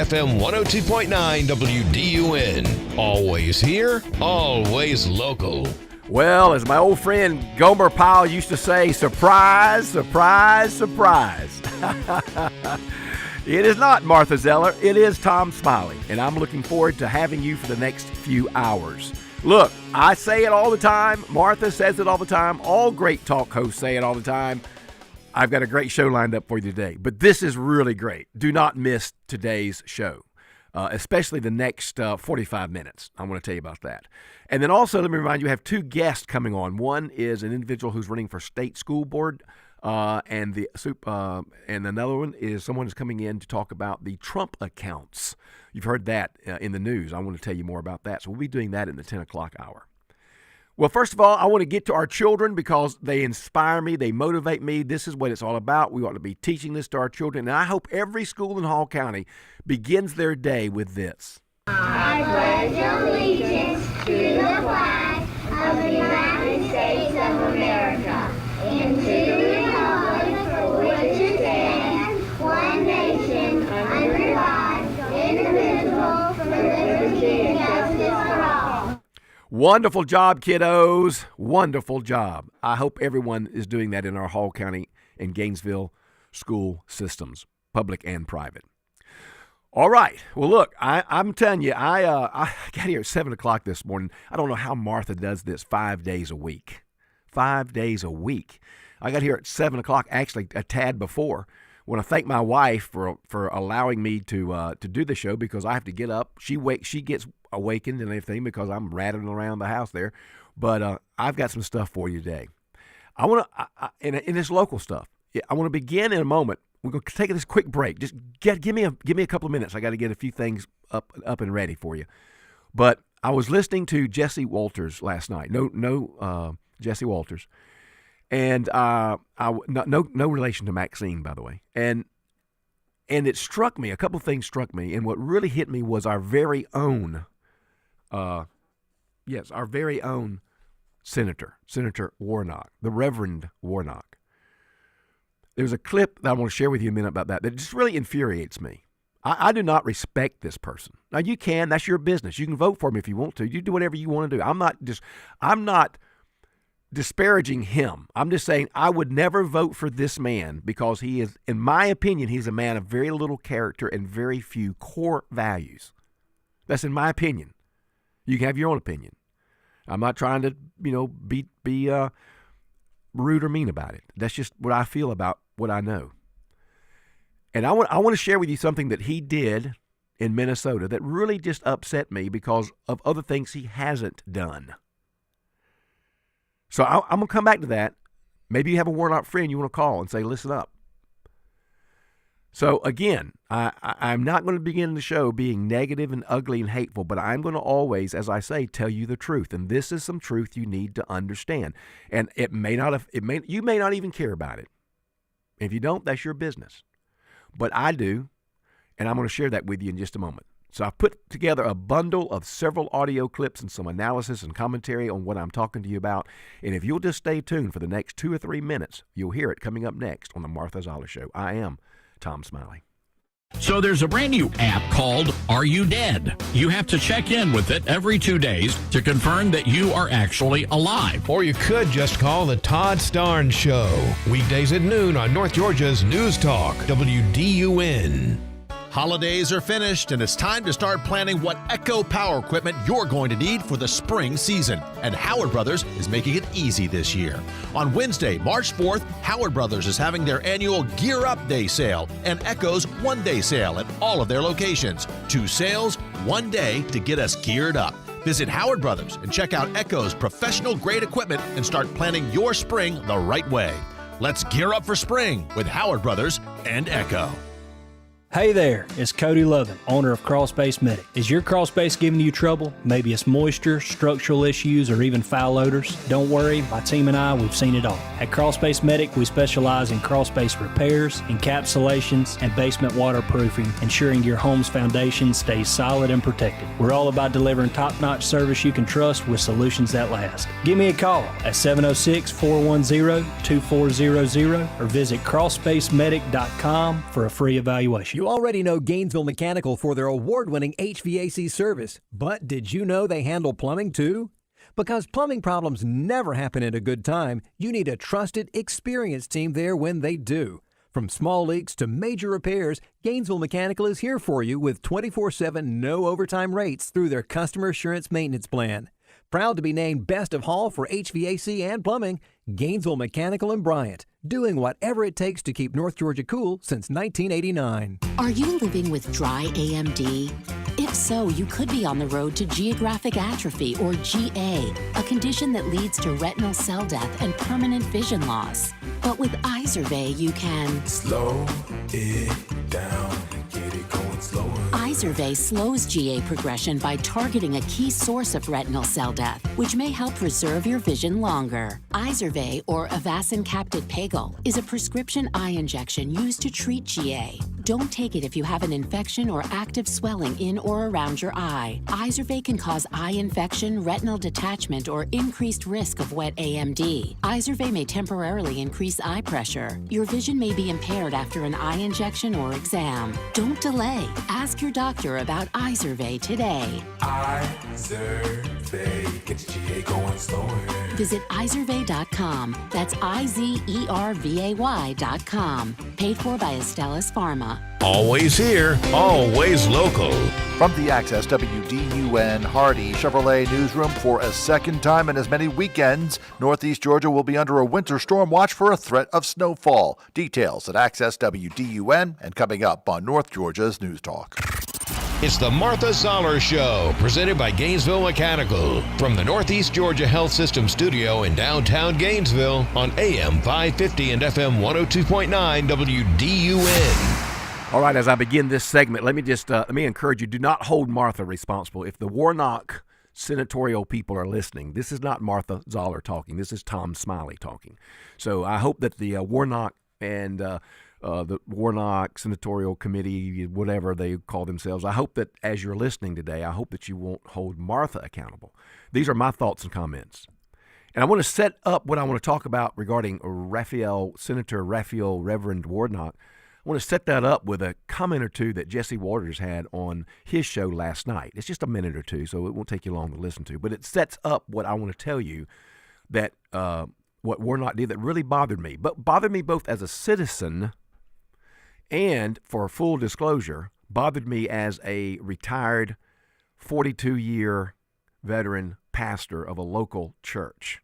FM 102.9 WDUN. Always here, always local. Well, as my old friend Gomer Pyle used to say, surprise, surprise, surprise. It is not Martha Zoller, it is Tom Smiley, and I'm looking forward to having you for the next few hours. Look, I say it all the time, Martha says it all the time, all great talk hosts say it all the time. I've got a great show lined up for you today, but this is really great. Do not miss today's show, especially the next 45 minutes. I want to tell you about that. And then also, let me remind you, I have two guests coming on. One is an individual who's running for state school board, and another one is someone who's coming in to talk about the Trump accounts. You've heard that in the news. I want to tell you more about that. So we'll be doing that in the 10 o'clock hour. Well, first of all, I want to get to our children because they inspire me. They motivate me. This is what it's all about. We ought to be teaching this to our children. And I hope every school in Hall County begins their day with this. I pledge allegiance to the flag of the United States of America and to the republic for which it stands, one nation, under God, indivisible, with liberty and justice for all. Wonderful job, kiddos. Wonderful job. I hope everyone is doing that in our Hall County and Gainesville school systems, public and private. All right. Well, look, I'm telling you, I got here at 7 o'clock this morning. I don't know how Martha does this 5 days a week. 5 days a week. I got here at 7 o'clock, actually a tad before. I want to thank my wife for allowing me to do the show because I have to get up. She gets awakened and everything because I'm rattling around the house there. But I've got some stuff for you today. I want to, in this local stuff, I want to begin in a moment. We're going to take this quick break. Just give me a couple of minutes. I got to get a few things up and ready for you. But I was listening to Jesse Walters last night. No, Jesse Walters, and no relation to Maxine, by the way. And it struck me. A couple of things struck me, and what really hit me was our very own, our very own Senator Warnock, the Reverend Warnock. There's a clip that I want to share with you in a minute about that just really infuriates me. I do not respect this person. Now, you can. That's your business. You can vote for him if you want to. You do whatever you want to do. I'm not disparaging him. I'm just saying I would never vote for this man because he is, in my opinion, he's a man of very little character and very few core values. That's in my opinion. You can have your own opinion. I'm not trying to, be rude or mean about it. That's just what I feel about what I know. And I want to share with you something that he did in Minnesota that really just upset me because of other things he hasn't done. So I'm going to come back to that. Maybe you have a Warnock friend you want to call and say, listen up. So again, I'm not going to begin the show being negative and ugly and hateful, but I'm going to always, as I say, tell you the truth. And this is some truth you need to understand. And you may not even care about it. If you don't, that's your business. But I do, and I'm going to share that with you in just a moment. So I put together a bundle of several audio clips and some analysis and commentary on what I'm talking to you about. And if you'll just stay tuned for the next 2 or 3 minutes, you'll hear it coming up next on the Martha Zoller Show. I am Tom Smiley. So there's a brand new app called Are You Dead? You have to check in with it every 2 days to confirm that you are actually alive. Or you could just call the Todd Starnes Show. Weekdays at noon on North Georgia's News Talk, WDUN. Holidays are finished, and it's time to start planning what Echo power equipment you're going to need for the spring season. And Howard Brothers is making it easy this year. On Wednesday, March 4th, Howard Brothers is having their annual Gear Up Day sale and Echo's one-day sale at all of their locations. 2 sales, 1 day to get us geared up. Visit Howard Brothers and check out Echo's professional-grade equipment and start planning your spring the right way. Let's gear up for spring with Howard Brothers and Echo. Hey there, it's Cody Lovin, owner of Crawl Space Medic. Is your crawl space giving you trouble? Maybe it's moisture, structural issues, or even foul odors? Don't worry, my team and I, we've seen it all. At Crawl Space Medic, we specialize in crawl space repairs, encapsulations, and basement waterproofing, ensuring your home's foundation stays solid and protected. We're all about delivering top-notch service you can trust with solutions that last. Give me a call at 706-410-2400 or visit crawlspacemedic.com for a free evaluation. You already know Gainesville Mechanical for their award-winning HVAC service, but did you know they handle plumbing too? Because plumbing problems never happen at a good time, you need a trusted, experienced team there when they do. From small leaks to major repairs, Gainesville Mechanical is here for you with 24/7 no overtime rates through their Customer Assurance Maintenance Plan. Proud to be named Best of Hall for HVAC and plumbing, Gainesville Mechanical and Bryant, doing whatever it takes to keep North Georgia cool since 1989. Are you living with dry AMD? If so, you could be on the road to geographic atrophy, or GA, a condition that leads to retinal cell death and permanent vision loss. But with Izervay, you can slow it down and get it going slower. Izervay slows GA progression by targeting a key source of retinal cell death, which may help preserve your vision longer. Izervay, or Avastin Capted Pagal, is a prescription eye injection used to treat GA. Don't take it if you have an infection or active swelling in or around your eye. Izervay can cause eye infection, retinal detachment, or increased risk of wet AMD. Izervay may temporarily increase eye pressure. Your vision may be impaired after an eye injection or exam. Don't delay. Ask your doctor about Izervay today. Izervay gets GA going slower. Visit Izervay.com. That's IZERVAY.com. Paid for by Astellas Pharma. Always here, always local. From the Access WDUN Hardy Chevrolet newsroom, for a second time in as many weekends, Northeast Georgia will be under a winter storm watch for a threat of snowfall. Details at Access WDUN and coming up on North Georgia's News Talk. It's the Martha Zoller Show, presented by Gainesville Mechanical, from the Northeast Georgia Health System studio in downtown Gainesville on AM 550 and FM 102.9 WDUN. All right, as I begin this segment, let me encourage you, do not hold Martha responsible. If the Warnock senatorial people are listening, this is not Martha Zoller talking. This is Tom Smiley talking. So I hope that the Warnock and the Warnock Senatorial Committee, whatever they call themselves, I hope that as you're listening today, I hope that you won't hold Martha accountable. These are my thoughts and comments. And I want to set up what I want to talk about regarding Senator Raphael Reverend Warnock. I want to set that up with a comment or two that Jesse Waters had on his show last night. It's just a minute or two, so it won't take you long to listen to. But it sets up what I want to tell you that what Warnock did that really bothered me. But bothered me both as a citizen and, for full disclosure, bothered me as a retired 42-year veteran pastor of a local church.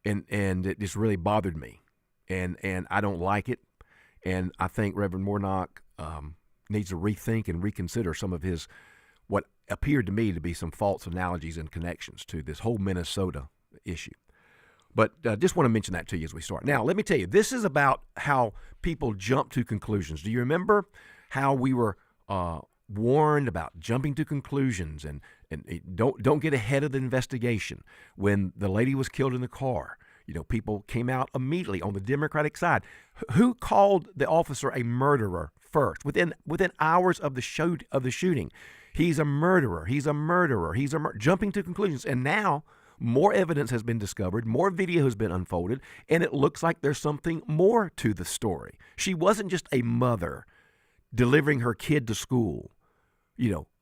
And it just really bothered me. And I don't like it. And I think Reverend Warnock needs to rethink and reconsider some of his, what appeared to me to be some false analogies and connections to this whole Minnesota issue. But just want to mention that to you as we start. Now, let me tell you, this is about how people jump to conclusions. Do you remember how we were warned about jumping to conclusions and don't get ahead of the investigation? When the lady was killed in the car, people came out immediately on the Democratic side. Who called the officer a murderer first? Within hours of the shooting, he's a murderer. He's a murderer. Jumping to conclusions. And now more evidence has been discovered, more video has been unfolded, and it looks like there's something more to the story. She wasn't just a mother delivering her kid to school,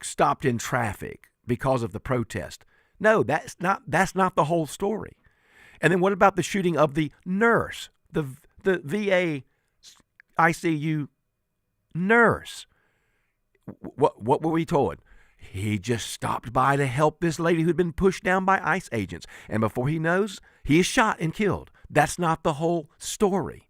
stopped in traffic because of the protest. No, that's not the whole story. And then what about the shooting of the nurse, the VA ICU nurse? What were we told? He just stopped by to help this lady who'd been pushed down by ICE agents. And before he knows, he is shot and killed. That's not the whole story.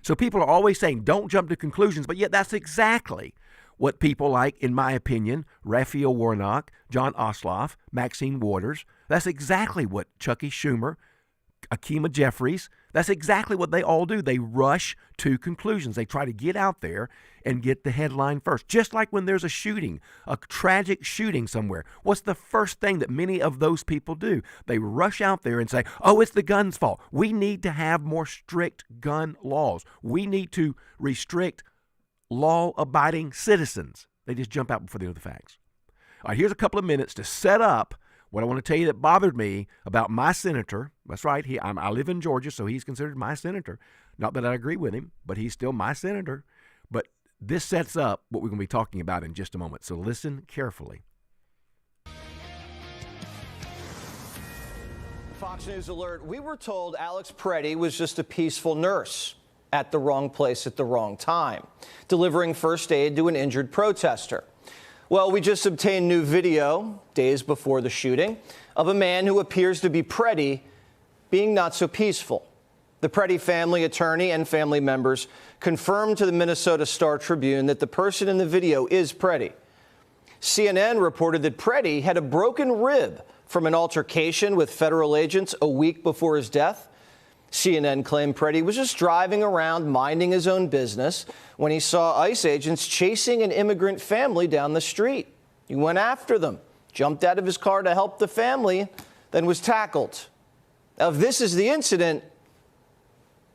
So people are always saying, don't jump to conclusions, but yet that's exactly what people like, in my opinion, Raphael Warnock, John Ossoff, Maxine Waters, that's exactly what Chucky Schumer, Akima Jeffries, that's exactly what they all do. They rush to conclusions. They try to get out there and get the headline first. Just like when there's a shooting, a tragic shooting somewhere, what's the first thing that many of those people do? They rush out there and say, oh, it's the gun's fault. We need to have more strict gun laws. We need to restrict law-abiding citizens. They just jump out before they know the facts. All right, here's a couple of minutes to set up what I want to tell you that bothered me about my senator. That's right. I live in Georgia, so he's considered my senator. Not that I agree with him, but he's still my senator. But this sets up what we're going to be talking about in just a moment. So listen carefully. Fox News alert. We were told Alex Preddy was just a peaceful nurse at the wrong place at the wrong time, delivering first aid to an injured protester. Well, we just obtained new video, days before the shooting, of a man who appears to be Preddy being not so peaceful. The Preddy family attorney and family members confirmed to the Minnesota Star-Tribune that the person in the video is Preddy. CNN reported that Preddy had a broken rib from an altercation with federal agents a week before his death. CNN claimed Preddy was just driving around minding his own business when he saw ICE agents chasing an immigrant family down the street. He went after them, jumped out of his car to help the family, then was tackled. Now, if this is the incident,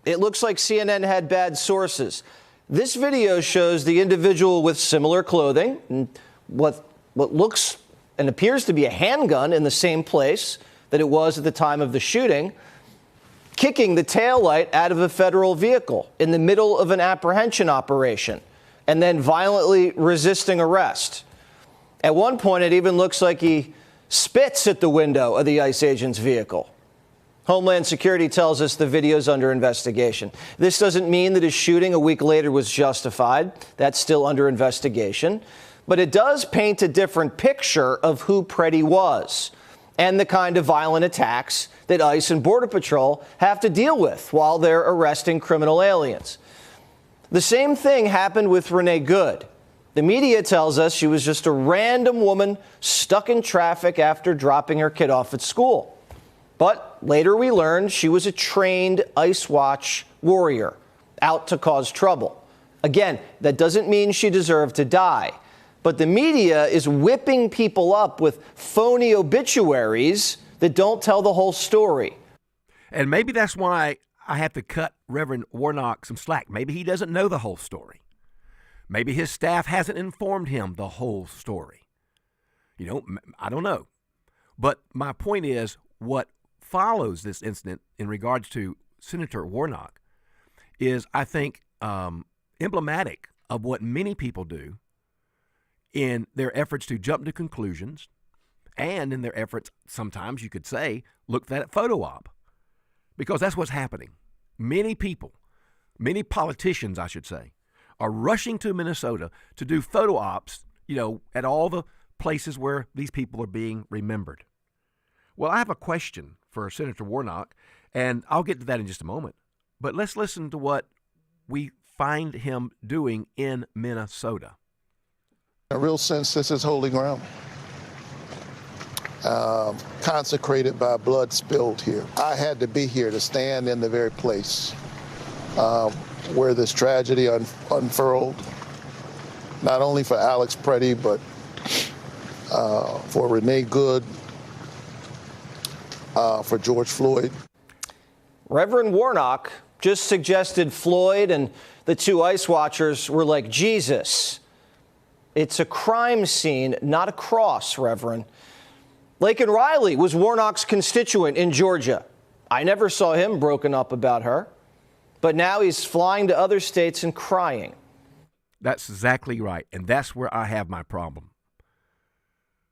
it looks like CNN had bad sources. This video shows the individual with similar clothing and what looks and appears to be a handgun in the same place that it was at the time of the shooting, kicking the taillight out of a federal vehicle in the middle of an apprehension operation, and then violently resisting arrest. At one point, it even looks like he spits at the window of the ICE agent's vehicle. Homeland Security tells us the video's under investigation. This doesn't mean that his shooting a week later was justified. That's still under investigation. But it does paint a different picture of who Preddy was and the kind of violent attacks that ICE and Border Patrol have to deal with while they're arresting criminal aliens. The same thing happened with Renee Good. The media tells us she was just a random woman stuck in traffic after dropping her kid off at school. But later we learned she was a trained ICE Watch warrior out to cause trouble. Again, that doesn't mean she deserved to die. But the media is whipping people up with phony obituaries that don't tell the whole story. And maybe that's why I have to cut Reverend Warnock some slack. Maybe he doesn't know the whole story. Maybe his staff hasn't informed him the whole story. You know, I don't know. But my point is, what follows this incident in regards to Senator Warnock is, I think, emblematic of what many people do in their efforts to jump to conclusions, and in their efforts, sometimes you could say, look at photo op, because that's what's happening. Many people, many politicians, I should say, are rushing to Minnesota to do photo ops, at all the places where these people are being remembered. Well, I have a question for Senator Warnock, and I'll get to that in just a moment. But let's listen to what we find him doing in Minnesota. In a real sense, this is holy ground, consecrated by blood spilled here. I had to be here to stand in the very place where this tragedy unfurled, not only for Alex Preddy, but for Renee Good, for George Floyd. Reverend Warnock just suggested Floyd and the two ICE watchers were like Jesus. It's a crime scene, not a cross, Reverend. Laken Riley was Warnock's constituent in Georgia. I never saw him broken up about her. But now he's flying to other states and crying. That's exactly right. And that's where I have my problem.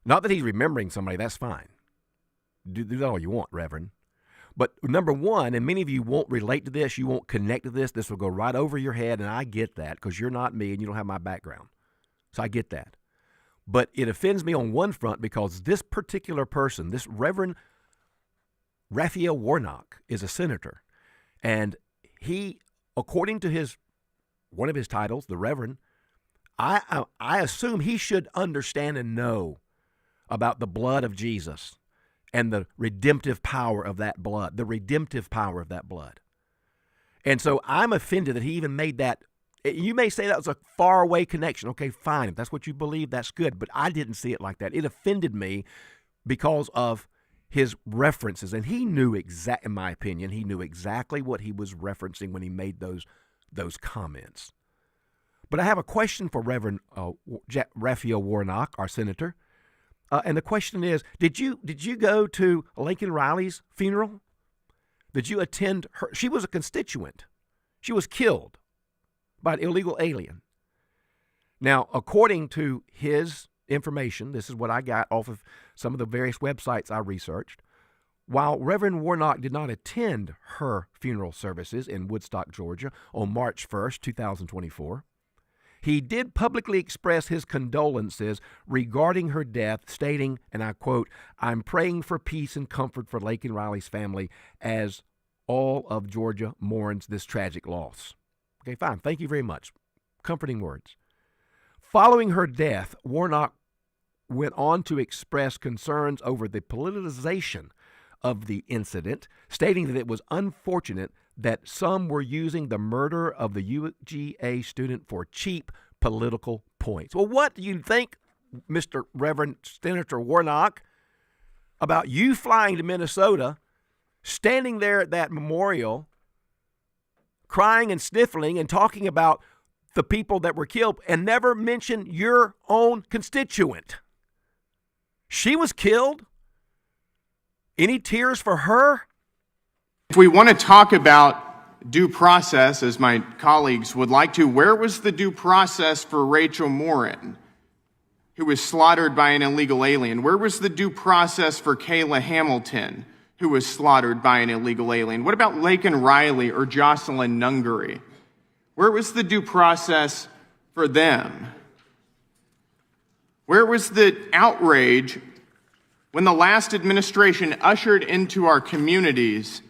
Not that he's remembering somebody, that's fine. Do that all you want, Reverend. But number one, and many of you won't relate to this, you won't connect to this, this will go right over your head, and I get that because you're not me and you don't have my background. So I get that. But it offends me on one front because this particular person, this Reverend Raphael Warnock, is a senator. And he, according to one of his titles, the Reverend, I assume he should understand and know about the blood of Jesus and the redemptive power of that blood, And so I'm offended that he even made that. You may say that was a faraway connection. Okay, fine. If that's what you believe, that's good. But I didn't see it like that. It offended me because of his references. And he knew in my opinion, he knew exactly what he was referencing when he made those comments. But I have a question for Reverend Raphael Warnock, our senator. And the question is, did you go to Laken Riley's funeral? Did you attend her? She was a constituent. She was killed by an illegal alien. Now, according to his information, this is what I got off of some of the various websites I researched, while Reverend Warnock did not attend her funeral services in Woodstock, Georgia on March 1st, 2024, he did publicly express his condolences regarding her death, stating, and I quote, "I'm praying for peace and comfort for Lake and Riley's family as all of Georgia mourns this tragic loss." Okay, fine. Thank you very much. Comforting words. Following her death, Warnock went on to express concerns over the politicization of the incident, stating that it was unfortunate that some were using the murder of the UGA student for cheap political points. Well, what do you think, Mr. Reverend Senator Warnock, about you flying to Minnesota, standing there at that memorial, crying and sniffling and talking about the people that were killed and never mention your own constituent? She was killed. Any tears for her? If we want to talk about due process, as my colleagues would like to, where was the due process for Rachel Morin, who was slaughtered by an illegal alien? Where was the due process for Kayla Hamilton, who was slaughtered by an illegal alien? What about Laken Riley or Jocelyn Nungary? Where was the due process for them? Where was the outrage when the last administration ushered into our communities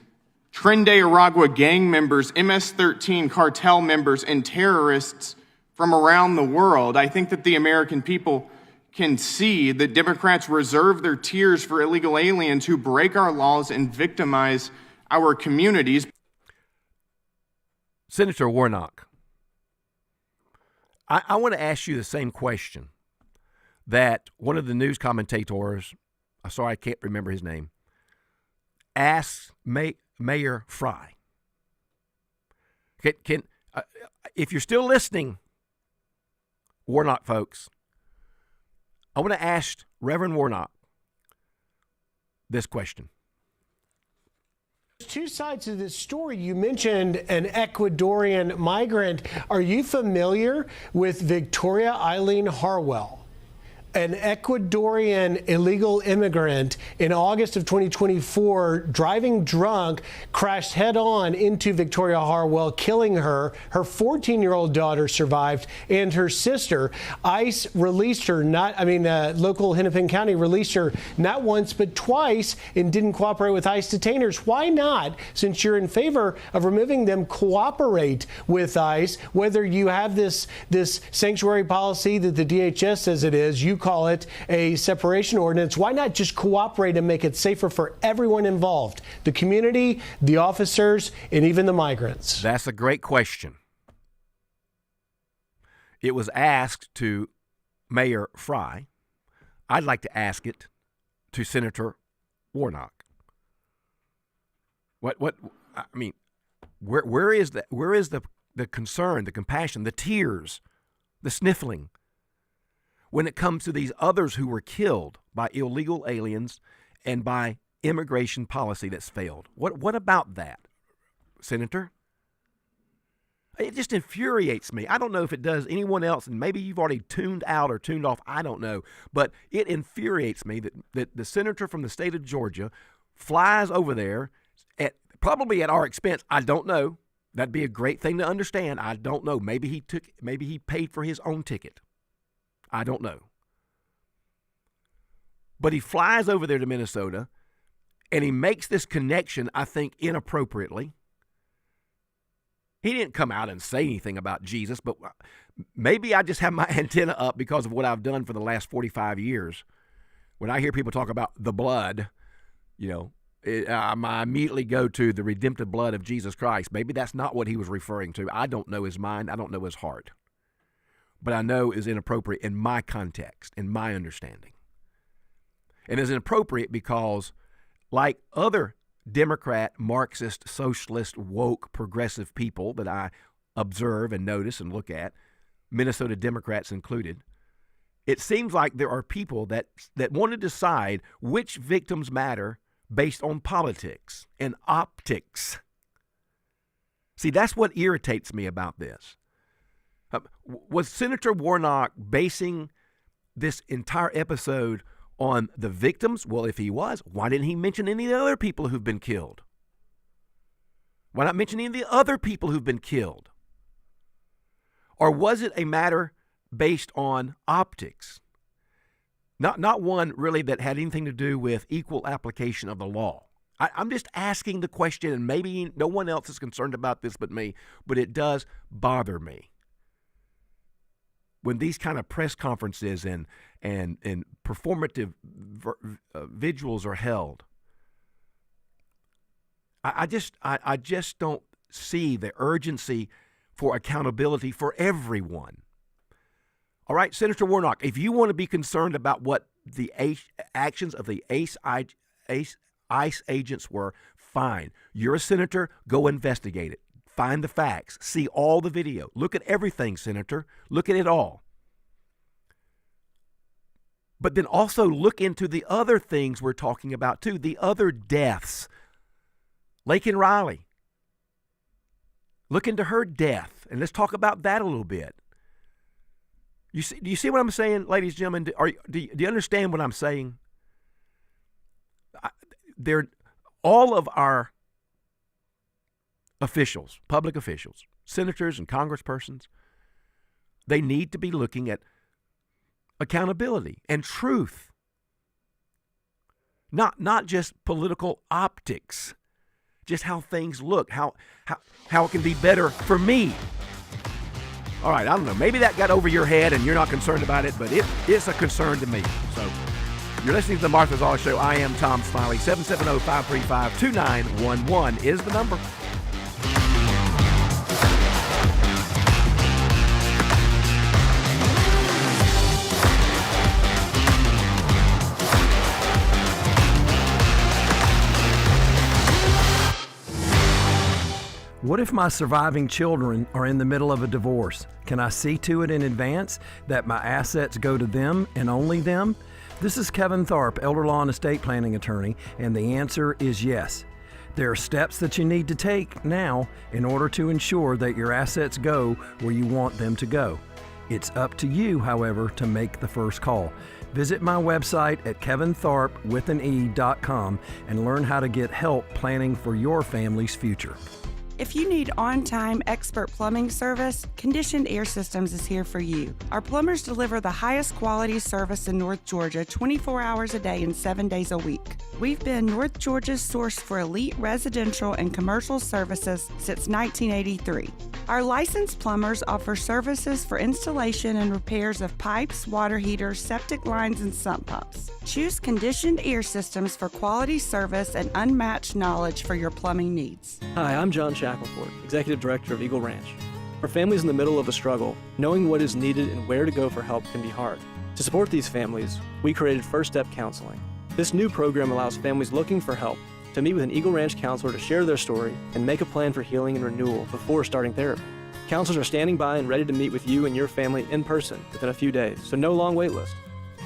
Tren de Aragua gang members, MS-13 cartel members, and terrorists from around the world? I think that the American people can see that Democrats reserve their tears for illegal aliens who break our laws and victimize our communities. Senator Warnock, I want to ask you the same question that one of the news commentators, I'm sorry, I can't remember his name, asked Mayor Fry. If you're still listening, Warnock folks, I want to ask Reverend Warnock this question. There's two sides of this story. You mentioned an Ecuadorian migrant. Are you familiar with Victoria Eileen Harwell? An Ecuadorian illegal immigrant in August of 2024, driving drunk, crashed head-on into Victoria Harwell, killing her. Her 14-year-old daughter survived, and her sister. ICE released her, local Hennepin County released her not once but twice and didn't cooperate with ICE detainers. Why not? Since you're in favor of removing them, cooperate with ICE. Whether you have this sanctuary policy that the DHS says it is, you call it a separation ordinance. Why not just cooperate and make it safer for everyone involved? The community, the officers, and even the migrants. That's a great question. It was asked to Mayor Fry. I'd like to ask it to Senator Warnock. Where is the concern, the compassion, the tears, the sniffling when it comes to these others who were killed by illegal aliens and by immigration policy that's failed? What about that, Senator? It just infuriates me. I don't know if it does anyone else, and maybe you've already tuned out or tuned off. I don't know. But it infuriates me that the senator from the state of Georgia flies over there, probably at our expense. I don't know. That'd be a great thing to understand. I don't know. Maybe he paid for his own ticket. I don't know. But he flies over there to Minnesota, and he makes this connection, I think, inappropriately. He didn't come out and say anything about Jesus, but maybe I just have my antenna up because of what I've done for the last 45 years. When I hear people talk about the blood, I immediately go to the redemptive blood of Jesus Christ. Maybe that's not what he was referring to. I don't know his mind. I don't know his heart. But I know is inappropriate in my context, in my understanding. And is inappropriate because, like other Democrat, Marxist, socialist, woke, progressive people that I observe and notice and look at, Minnesota Democrats included, it seems like there are people that want to decide which victims matter based on politics and optics. See, that's what irritates me about this. Was Senator Warnock basing this entire episode on the victims? Well, if he was, why didn't he mention any of the other people who've been killed? Why not mention any of the other people who've been killed? Or was it a matter based on optics? Not one really that had anything to do with equal application of the law. I'm just asking the question, and maybe no one else is concerned about this but me, but it does bother me when these kind of press conferences and performative vigils are held. I just don't see the urgency for accountability for everyone. All right, Senator Warnock, if you want to be concerned about what the actions of the ICE agents were, fine. You're a senator, go investigate it. Find the facts. See all the video. Look at everything, Senator. Look at it all. But then also look into the other things we're talking about too, the other deaths. Laken Riley. Look into her death, and let's talk about that a little bit. Do you see what I'm saying, ladies and gentlemen? Do you understand what I'm saying? All of our officials, public officials, senators and congresspersons, they need to be looking at accountability and truth, not just political optics, just how things look, how it can be better for me. All right, I don't know. Maybe that got over your head and you're not concerned about it, but it's a concern to me. So you're listening to the Martha Zoller Show. I am Tom Smiley. 770-535-2911 is the number. What if my surviving children are in the middle of a divorce? Can I see to it in advance that my assets go to them and only them? This is Kevin Tharp, elder law and estate planning attorney, and the answer is yes. There are steps that you need to take now in order to ensure that your assets go where you want them to go. It's up to you, however, to make the first call. Visit my website at kevintharp.com and learn how to get help planning for your family's future. If you need on-time expert plumbing service, Conditioned Air Systems is here for you. Our plumbers deliver the highest quality service in North Georgia 24 hours a day and 7 days a week. We've been North Georgia's source for elite residential and commercial services since 1983. Our licensed plumbers offer services for installation and repairs of pipes, water heaters, septic lines, and sump pumps. Choose Conditioned Air Systems for quality service and unmatched knowledge for your plumbing needs. Hi, I'm John Shackelford, Executive Director of Eagle Ranch. For families in the middle of a struggle, knowing what is needed and where to go for help can be hard. To support these families, we created First Step Counseling. This new program allows families looking for help to meet with an Eagle Ranch counselor to share their story and make a plan for healing and renewal before starting therapy. Counselors are standing by and ready to meet with you and your family in person within a few days, so no long wait list.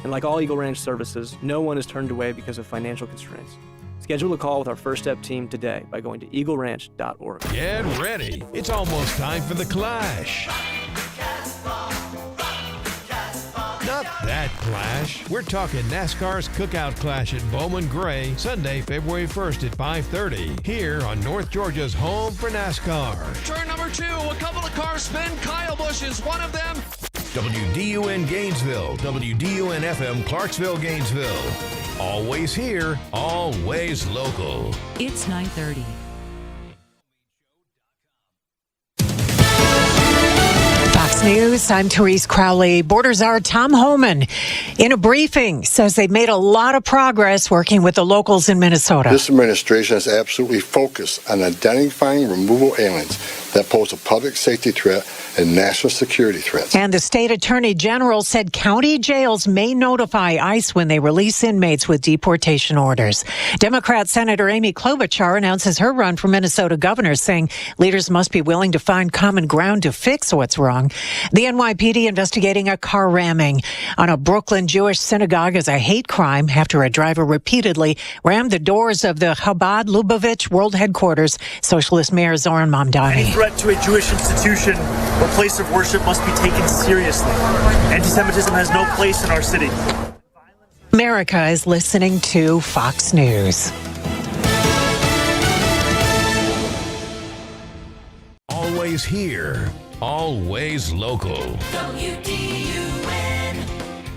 And like all Eagle Ranch services, no one is turned away because of financial constraints. Schedule a call with our First Step team today by going to eagleranch.org. Get ready. It's almost time for the Clash. Not that Clash. We're talking NASCAR's Cookout Clash at Bowman Gray, Sunday, February 1st at 5:30, here on North Georgia's home for NASCAR. Turn number 2, a couple of cars spin. Kyle Busch is one of them. WDUN Gainesville, WDUN FM Clarksville, Gainesville. Always here, always local. It's 9:30. Fox News, I'm Therese Crowley. Border Czar Tom Homan, in a briefing, says they've made a lot of progress working with the locals in Minnesota. This administration is absolutely focused on identifying removal aliens that pose a public safety threat and national security threats. And the state attorney general said county jails may notify ICE when they release inmates with deportation orders. Democrat Senator Amy Klobuchar announces her run for Minnesota governor, saying leaders must be willing to find common ground to fix what's wrong. The NYPD investigating a car ramming on a Brooklyn Jewish synagogue as a hate crime after a driver repeatedly rammed the doors of the Chabad Lubavitch World Headquarters. Socialist Mayor Zoran Mamdani. Any threat to a Jewish institution or place of worship must be taken seriously. Anti-Semitism has no place in our city. America is listening to Fox News. Always here, always local. WDUN.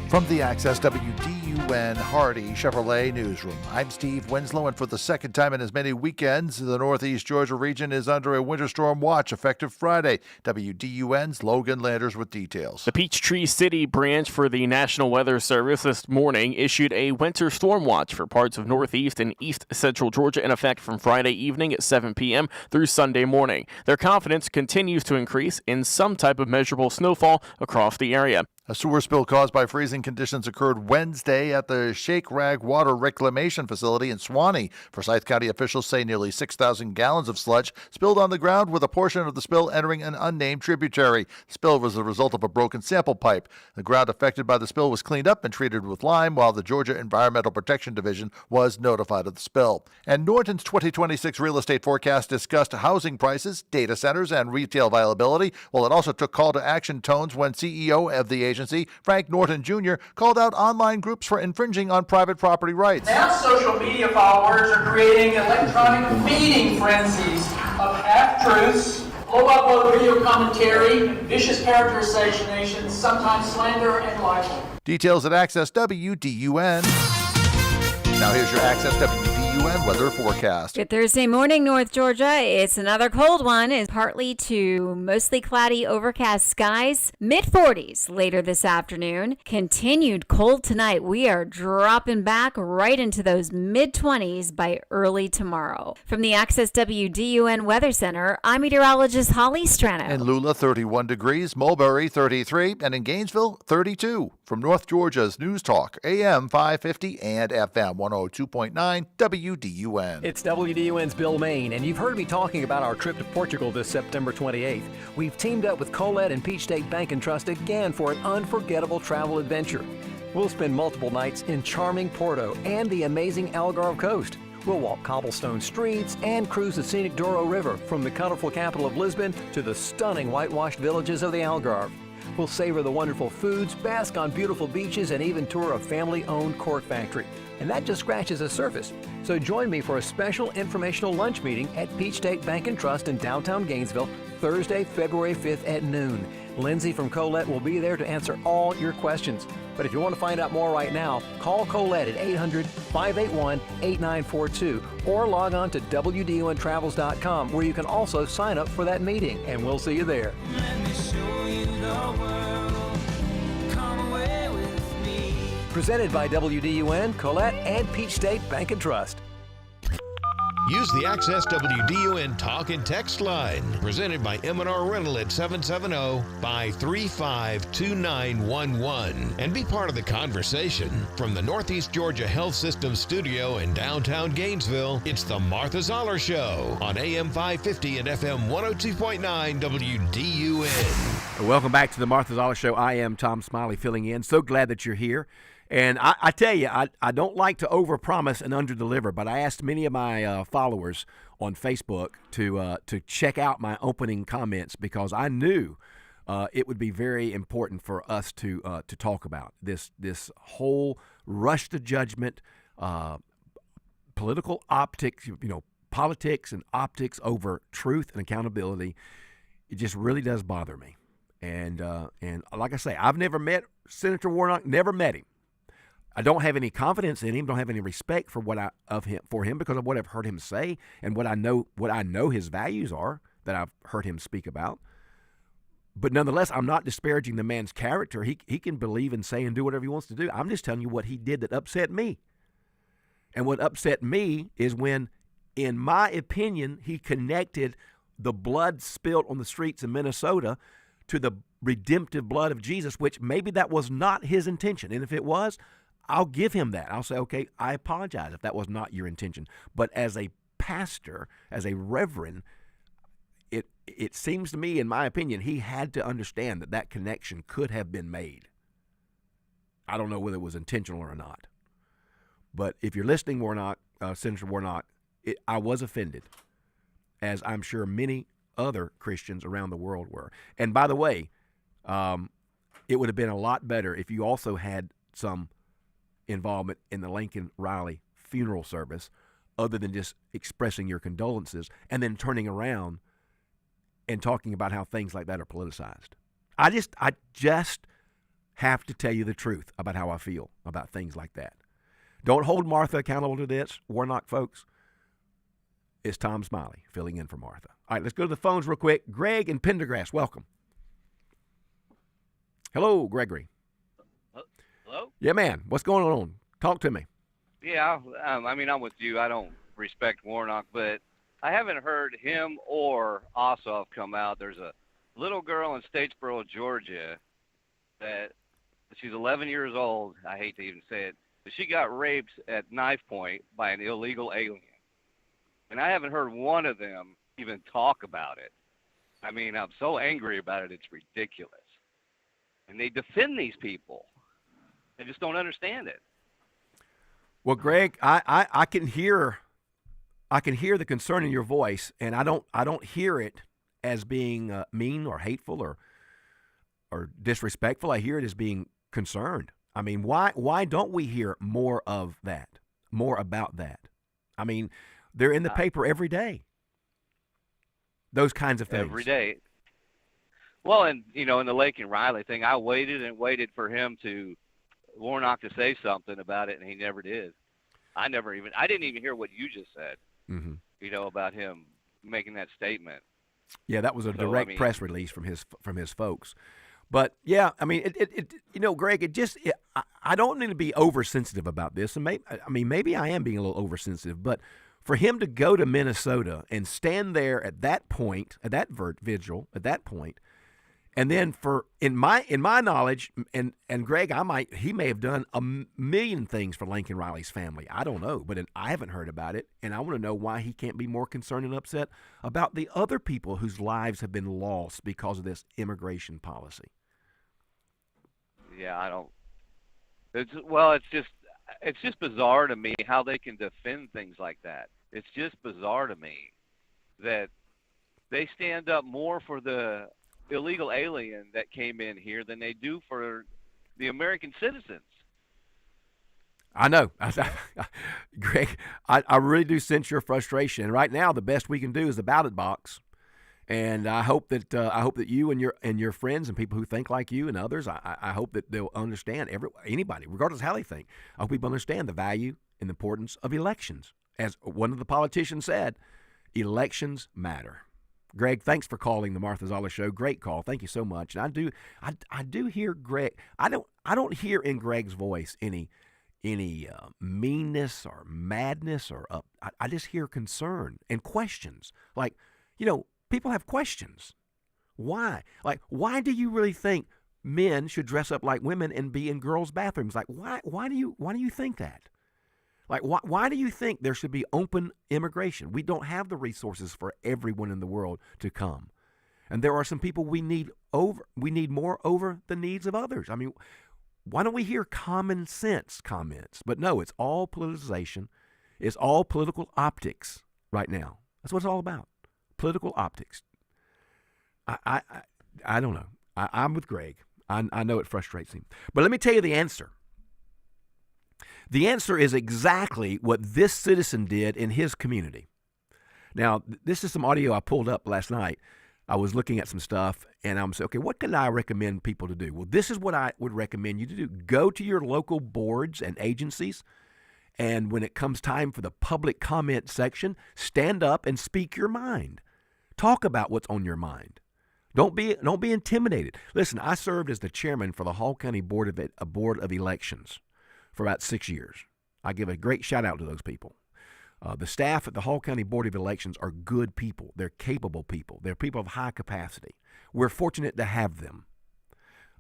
From the Access WDUN Hardy Chevrolet Newsroom, I'm Steve Winslow, and for the second time in as many weekends, the Northeast Georgia region is under a winter storm watch effective Friday. WDUN's Logan Landers with details. The Peachtree City branch for the National Weather Service this morning issued a winter storm watch for parts of northeast and east central Georgia in effect from Friday evening at 7 p.m. through Sunday morning. Their confidence continues to increase in some type of measurable snowfall across the area. A sewer spill caused by freezing conditions occurred Wednesday at the Shake Rag Water Reclamation Facility in Suwanee. Forsyth County officials say nearly 6,000 gallons of sludge spilled on the ground, with a portion of the spill entering an unnamed tributary. The spill was the result of a broken sample pipe. The ground affected by the spill was cleaned up and treated with lime, while the Georgia Environmental Protection Division was notified of the spill. And Norton's 2026 real estate forecast discussed housing prices, data centers, and retail viability. Well, it also took call to action tones when CEO of the agency, Frank Norton Jr., called out online groups for infringing on private property rights. Now social media followers are creating electronic feeding frenzies of half-truths, blow-by-blow video commentary, vicious character assassinations, sometimes slander and libel. Details at Access WDUN. Now here's your Access WDUN weather forecast. Good Thursday morning, North Georgia. It's another cold one. It's partly to mostly cloudy, overcast skies. Mid-40s later this afternoon. Continued cold tonight. We are dropping back right into those mid-20s by early tomorrow. From the Access WDUN Weather Center, I'm meteorologist Holly Strano. In Lula, 31 degrees, Mulberry, 33, and in Gainesville, 32. From North Georgia's News Talk, AM 550 and FM 102.9 WDUN. It's WDUN's Bill Main, and you've heard me talking about our trip to Portugal this September 28th. We've teamed up with Colette and Peach State Bank and Trust again for an unforgettable travel adventure. We'll spend multiple nights in charming Porto and the amazing Algarve coast. We'll walk cobblestone streets and cruise the scenic Douro River from the colorful capital of Lisbon to the stunning whitewashed villages of the Algarve. We'll savor the wonderful foods, bask on beautiful beaches, and even tour a family-owned cork factory. And that just scratches the surface. So join me for a special informational lunch meeting at Peach State Bank and Trust in downtown Gainesville, Thursday, February 5th at noon. Lindsay from Colette will be there to answer all your questions. But if you want to find out more right now, call Colette at 800-581-8942 or log on to WDUNTravels.com, where you can also sign up for that meeting. And we'll see you there. Presented by WDUN, Colette, and Peach State Bank and Trust. Use the Access WDUN Talk and Text line, presented by M&R Rental at 770-535-2911, and be part of the conversation. From the Northeast Georgia Health System studio in downtown Gainesville, it's the Martha Zoller Show on AM 550 and FM 102.9 WDUN. Welcome back to the Martha Zoller Show. I am Tom Smiley filling in. So glad that you're here. And I tell you, I don't like to overpromise and underdeliver, but I asked many of my followers on Facebook to check out my opening comments because I knew it would be very important for us to talk about this whole rush to judgment, political optics, politics and optics over truth and accountability. It just really does bother me. And like I say, I've never met Senator Warnock, never met him. I don't have any confidence in him, don't have any respect for for him because of what I've heard him say and what I know his values are that I've heard him speak about. But nonetheless, I'm not disparaging the man's character. He can believe and say and do whatever he wants to do. I'm just telling you what he did that upset me. And what upset me is when, in my opinion, he connected the blood spilled on the streets in Minnesota to the redemptive blood of Jesus, which maybe that was not his intention. And if it was, I'll give him that. I'll say, okay, I apologize if that was not your intention. But as a pastor, as a reverend, it seems to me, in my opinion, he had to understand that that connection could have been made. I don't know whether it was intentional or not. But if you're listening, Warnock, Senator Warnock, I was offended, as I'm sure many other Christians around the world were. And by the way, it would have been a lot better if you also had some involvement in the Lincoln Riley funeral service, other than just expressing your condolences and then turning around and talking about how things like that are politicized. I just have to tell you the truth about how I feel about things like that. Don't hold Martha accountable to this, Warnock folks. It's Tom Smiley filling in for Martha. All right, let's go to the phones real quick. Greg in Pendergrass, welcome. Hello, Gregory. Hello? Yeah, man. What's going on? Talk to me. Yeah, I mean, I'm with you. I don't respect Warnock, but I haven't heard him or Ossoff come out. There's a little girl in Statesboro, Georgia, that she's 11 years old. I hate to even say it, but she got raped at knife point by an illegal alien. And I haven't heard one of them even talk about it. I mean, I'm so angry about it, it's ridiculous. And they defend these people. They just don't understand it. Well, Greg, I can hear the concern in your voice, and I don't hear it as being mean or hateful or disrespectful. I hear it as being concerned. I mean, why don't we hear more of that, more about that? I mean, they're in the paper every day. Those kinds of things. Every day. Well, and, in the Lake and Riley thing, I waited and waited for him Warnock to say something about it, and he never did. I didn't even hear what you just said, about him making that statement. Yeah, that was a direct press release from his folks. But yeah, I mean, Greg, I don't need to be oversensitive about this, and maybe I am being a little oversensitive, but for him to go to Minnesota and stand there at that point, at that vigil, at that point, and then in my knowledge, and Greg, he may have done a million things for Lincoln Riley's family. I don't know, but I haven't heard about it, and I want to know why he can't be more concerned and upset about the other people whose lives have been lost because of this immigration policy. Yeah, I don't. It's just bizarre to me how they can defend things like that. It's just bizarre to me that they stand up more for the illegal alien that came in here than they do for the American citizens. I know. Greg, I really do sense your frustration. And right now, the best we can do is the ballot box. And I hope that you and your friends and people who think like you and others, I hope that they'll understand, anybody, regardless of how they think, I hope people understand the value and the importance of elections. As one of the politicians said, elections matter. Greg, thanks for calling the Martha Zoller Show. Great call. Thank you so much. And I do hear Greg. I don't hear in Greg's voice any meanness or madness or I just hear concern and questions. Like, people have questions. Why? Like, why do you really think men should dress up like women and be in girls' bathrooms? Like, why do you think that? Like, why do you think there should be open immigration? We don't have the resources for everyone in the world to come. And there are some people we need more over the needs of others. I mean, why don't we hear common sense comments? But no, it's all politicization. It's all political optics right now. That's what it's all about. Political optics. I don't know. I'm with Greg. I know it frustrates him. But let me tell you the answer. The answer is exactly what this citizen did in his community. Now, this is some audio I pulled up last night. I was looking at some stuff, and I'm saying, okay, what can I recommend people to do? Well, this is what I would recommend you to do. Go to your local boards and agencies, and when it comes time for the public comment section, stand up and speak your mind. Talk about what's on your mind. Don't be intimidated. Listen, I served as the chairman for the Hall County Board of Elections for about 6 years. I give a great shout out to those people. The staff at the Hall County Board of Elections are good people. They're capable people. They're people of high capacity. We're fortunate to have them.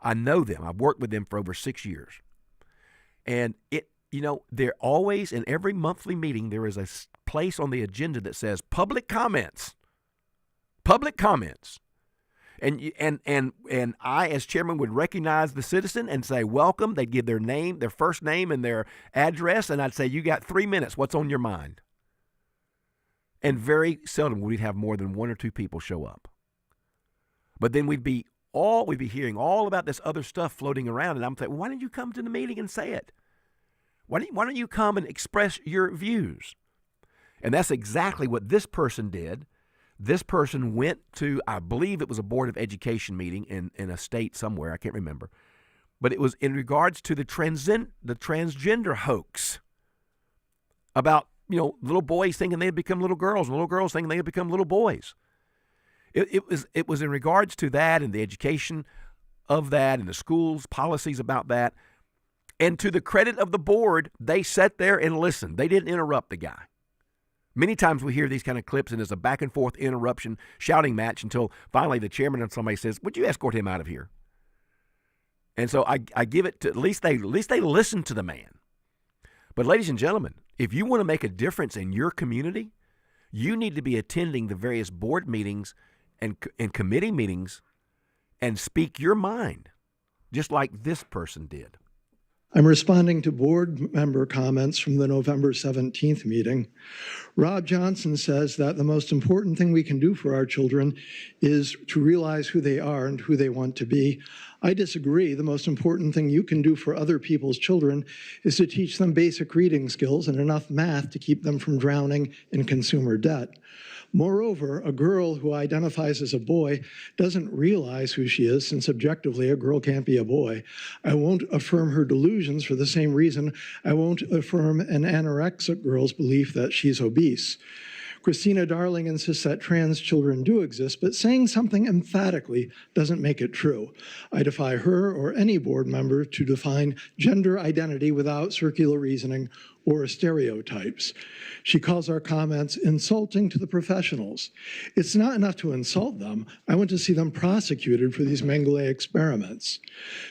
I know them. I've worked with them for over 6 years. And they're always, in every monthly meeting, there is a place on the agenda that says public comments. Public comments. And I, as chairman, would recognize the citizen and say, welcome. They'd give their name, their first name, and their address, and I'd say, you got 3 minutes. What's on your mind? And very seldom would we have more than 1 or 2 people show up. But then we'd be hearing all about this other stuff floating around, and I'm thinking, why don't you come to the meeting and say it? Why don't you come and express your views? And that's exactly what this person did. This person went to, I believe it was a Board of Education meeting in a state somewhere, I can't remember. But it was in regards to the transgender hoax about, little boys thinking they'd become little girls and little girls thinking they'd become little boys. It was in regards to that and the education of that and the school's policies about that. And to the credit of the board, they sat there and listened. They didn't interrupt the guy. Many times we hear these kind of clips and there's a back and forth interruption, shouting match until finally the chairman and somebody says, would you escort him out of here? And so I give it to, at least they listen to the man. But ladies and gentlemen, if you want to make a difference in your community, you need to be attending the various board meetings and committee meetings and speak your mind, just like this person did. I'm responding to board member comments from the November 17th meeting. Rob Johnson says that the most important thing we can do for our children is to realize who they are and who they want to be. I disagree. The most important thing you can do for other people's children is to teach them basic reading skills and enough math to keep them from drowning in consumer debt. Moreover, a girl who identifies as a boy doesn't realize who she is, since objectively a girl can't be a boy. I won't affirm her delusions for the same reason I won't affirm an anorexic girl's belief that she's obese. Christina Darling insists that trans children do exist, but saying something emphatically doesn't make it true. I defy her or any board member to define gender identity without circular reasoning or stereotypes. She calls our comments insulting to the professionals. It's not enough to insult them. I want to see them prosecuted for these Mengele experiments.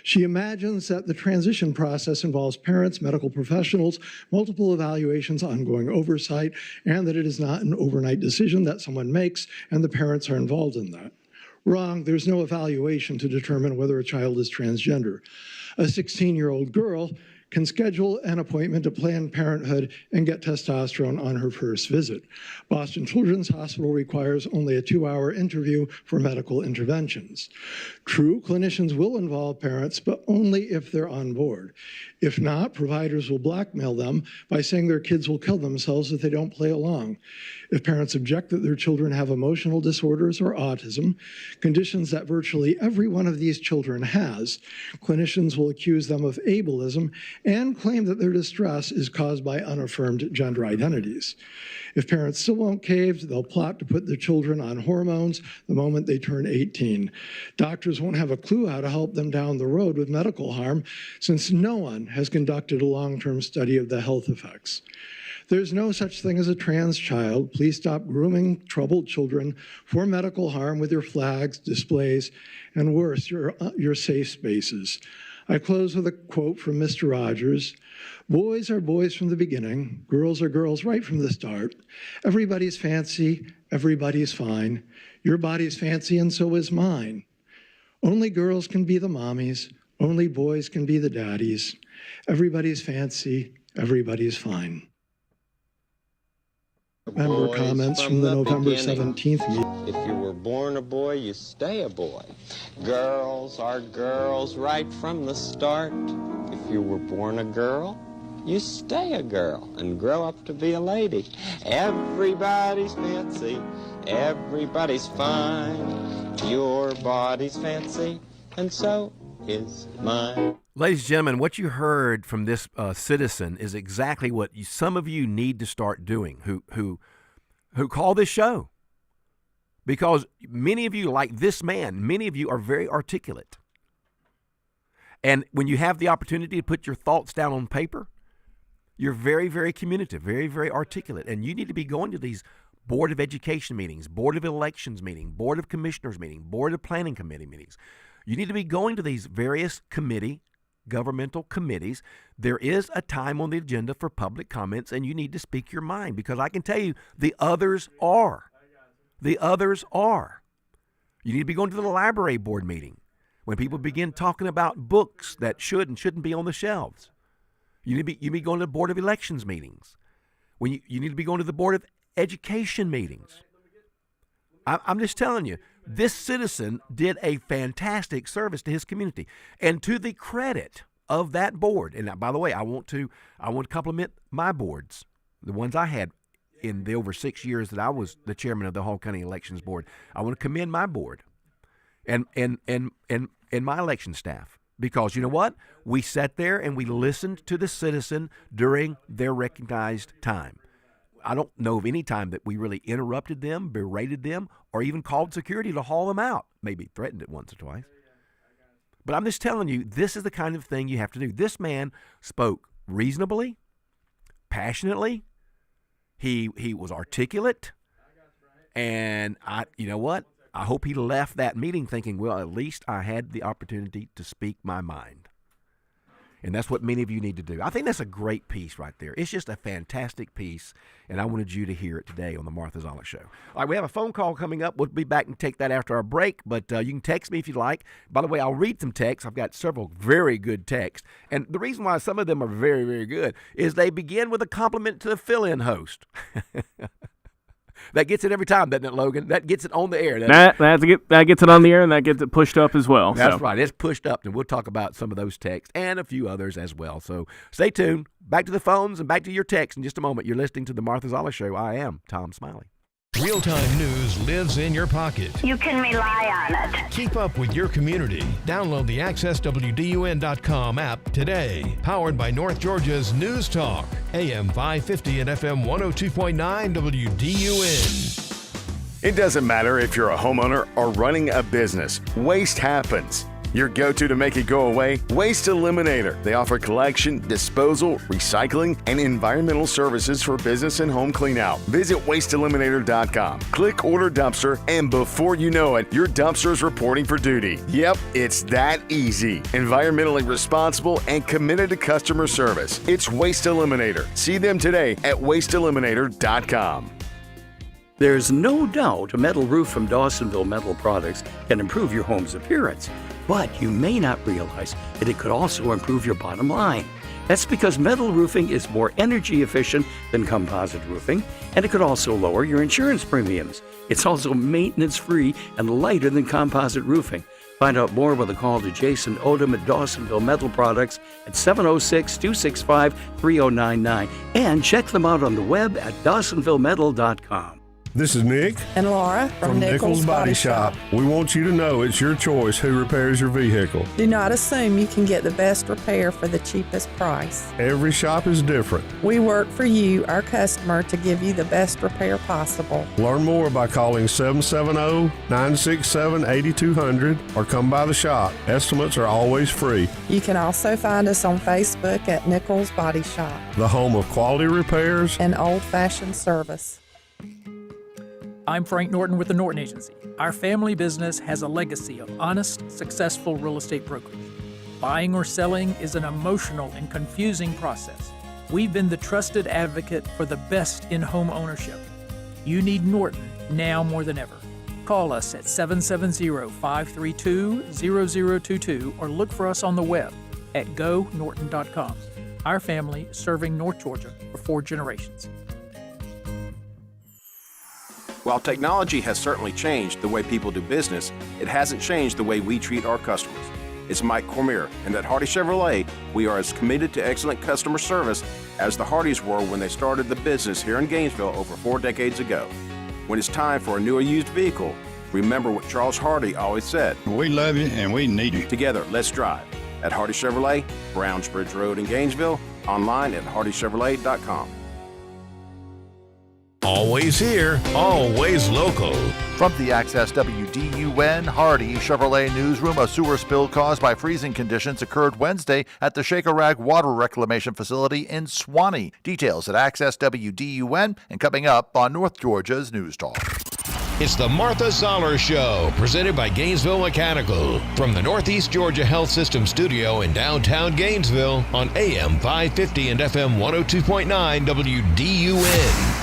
She imagines that the transition process involves parents, medical professionals, multiple evaluations, ongoing oversight, and that it is not an overnight decision that someone makes and the parents are involved in that. Wrong, there's no evaluation to determine whether a child is transgender. A 16-year-old girl can schedule an appointment to Planned Parenthood and get testosterone on her first visit. Boston Children's Hospital requires only a 2-hour interview for medical interventions. True, clinicians will involve parents, but only if they're on board. If not, providers will blackmail them by saying their kids will kill themselves if they don't play along. If parents object that their children have emotional disorders or autism, conditions that virtually every one of these children has, clinicians will accuse them of ableism and claim that their distress is caused by unaffirmed gender identities. If parents still won't cave, they'll plot to put their children on hormones the moment they turn 18. Doctors won't have a clue how to help them down the road with medical harm, since no one has conducted a long-term study of the health effects. There's no such thing as a trans child. Please stop grooming troubled children for medical harm with your flags, displays, and worse, your safe spaces. I close with a quote from Mr. Rogers. Boys are boys from the beginning. Girls are girls right from the start. Everybody's fancy. Everybody's fine. Your body's fancy and so is mine. Only girls can be the mommies. Only boys can be the daddies. Everybody's fancy. Everybody's fine. Member comments from the November 17th meeting. If you were born a boy, you stay a boy. Girls are girls right from the start. If you were born a girl, you stay a girl and grow up to be a lady. Everybody's fancy, everybody's fine. Your body's fancy, and so is mine. Ladies and gentlemen, what you heard from this citizen is exactly what some of you need to start doing who call this show. Because many of you, like this man, many of you are very articulate. And when you have the opportunity to put your thoughts down on paper, you're very, very communicative, very, very articulate. And you need to be going to these Board of Education meetings, Board of Elections meetings, Board of Commissioners meetings, Board of Planning Committee meetings. You need to be going to these various governmental committees. There is a time on the agenda for public comments, and you need to speak your mind, because I can tell you the others are. The others are. You need to be going to the library board meeting when people begin talking about books that should and shouldn't be on the shelves. You need to be going to the Board of Elections meetings. When you need to be going to the Board of Education meetings. I'm just telling you, this citizen did a fantastic service to his community. And to the credit of that board, and by the way, I want to compliment my boards, the ones I had in the over 6 years that I was the chairman of the Hall County Elections Board. I want to commend my board and my election staff, because you know what? We sat there and we listened to the citizen during their recognized time. I don't know of any time that we really interrupted them, berated them, or even called security to haul them out. Maybe threatened it once or twice. But I'm just telling you, this is the kind of thing you have to do. This man spoke reasonably, passionately. He was articulate. And you know what? I hope he left that meeting thinking, well, at least I had the opportunity to speak my mind. And that's what many of you need to do. I think that's a great piece right there. It's just a fantastic piece, and I wanted you to hear it today on the Martha Zoller Show. All right, we have a phone call coming up. We'll be back and take that after our break, but you can text me if you like. By the way, I'll read some texts. I've got several very good texts, and the reason why some of them are very, very good is they begin with a compliment to the fill-in host. That gets it every time, doesn't it, Logan? That gets it on the air. That gets it on the air, and that gets it pushed up as well. That's right. It's pushed up, and we'll talk about some of those texts and a few others as well. So stay tuned. Back to the phones and back to your texts in just a moment. You're listening to the Martha Zoller Show. I am Tom Smiley. Real-time news lives in your pocket. You can rely on it. Keep up with your community. Download the AccessWDUN.com app today. Powered by North Georgia's News Talk, AM 550 and FM 102.9 WDUN. It doesn't matter if you're a homeowner or running a business. Waste happens. Your go-to to make it go away? Waste Eliminator. They offer collection, disposal, recycling, and environmental services for business and home cleanout. Visit wasteeliminator.com. Click Order Dumpster, and before you know it, your dumpster is reporting for duty. Yep, it's that easy. Environmentally responsible and committed to customer service. It's Waste Eliminator. See them today at wasteeliminator.com. There's no doubt a metal roof from Dawsonville Metal Products can improve your home's appearance, but you may not realize that it could also improve your bottom line. That's because metal roofing is more energy efficient than composite roofing, and it could also lower your insurance premiums. It's also maintenance-free and lighter than composite roofing. Find out more with a call to Jason Odom at Dawsonville Metal Products at 706-265-3099, and check them out on the web at dawsonvillemetal.com. This is Nick and Laura from Nichols Body Shop. We want you to know it's your choice who repairs your vehicle. Do not assume you can get the best repair for the cheapest price. Every shop is different. We work for you, our customer, to give you the best repair possible. Learn more by calling 770-967-8200 or come by the shop. Estimates are always free. You can also find us on Facebook at Nichols Body Shop, the home of quality repairs and old-fashioned service. I'm Frank Norton with the Norton Agency. Our family business has a legacy of honest, successful real estate brokerage. Buying or selling is an emotional and confusing process. We've been the trusted advocate for the best in home ownership. You need Norton now more than ever. Call us at 770-532-0022 or look for us on the web at gonorton.com. Our family serving North Georgia for 4 generations. While technology has certainly changed the way people do business, it hasn't changed the way we treat our customers. It's Mike Cormier, and at Hardy Chevrolet, we are as committed to excellent customer service as the Hardys were when they started the business here in Gainesville over 4 decades ago. When it's time for a new or used vehicle, remember what Charles Hardy always said. We love you and we need you. Together, let's drive. At Hardy Chevrolet, Brownsbridge Road in Gainesville, online at hardychevrolet.com. Always here, always local. From the Access WDUN Hardy Chevrolet newsroom, a sewer spill caused by freezing conditions occurred Wednesday at the Shakerrag Water Reclamation Facility in Swanee. Details at Access WDUN and coming up on North Georgia's News Talk. It's the Martha Zoller Show, presented by Gainesville Mechanical, from the Northeast Georgia Health System studio in downtown Gainesville on AM 550 and FM 102.9 WDUN.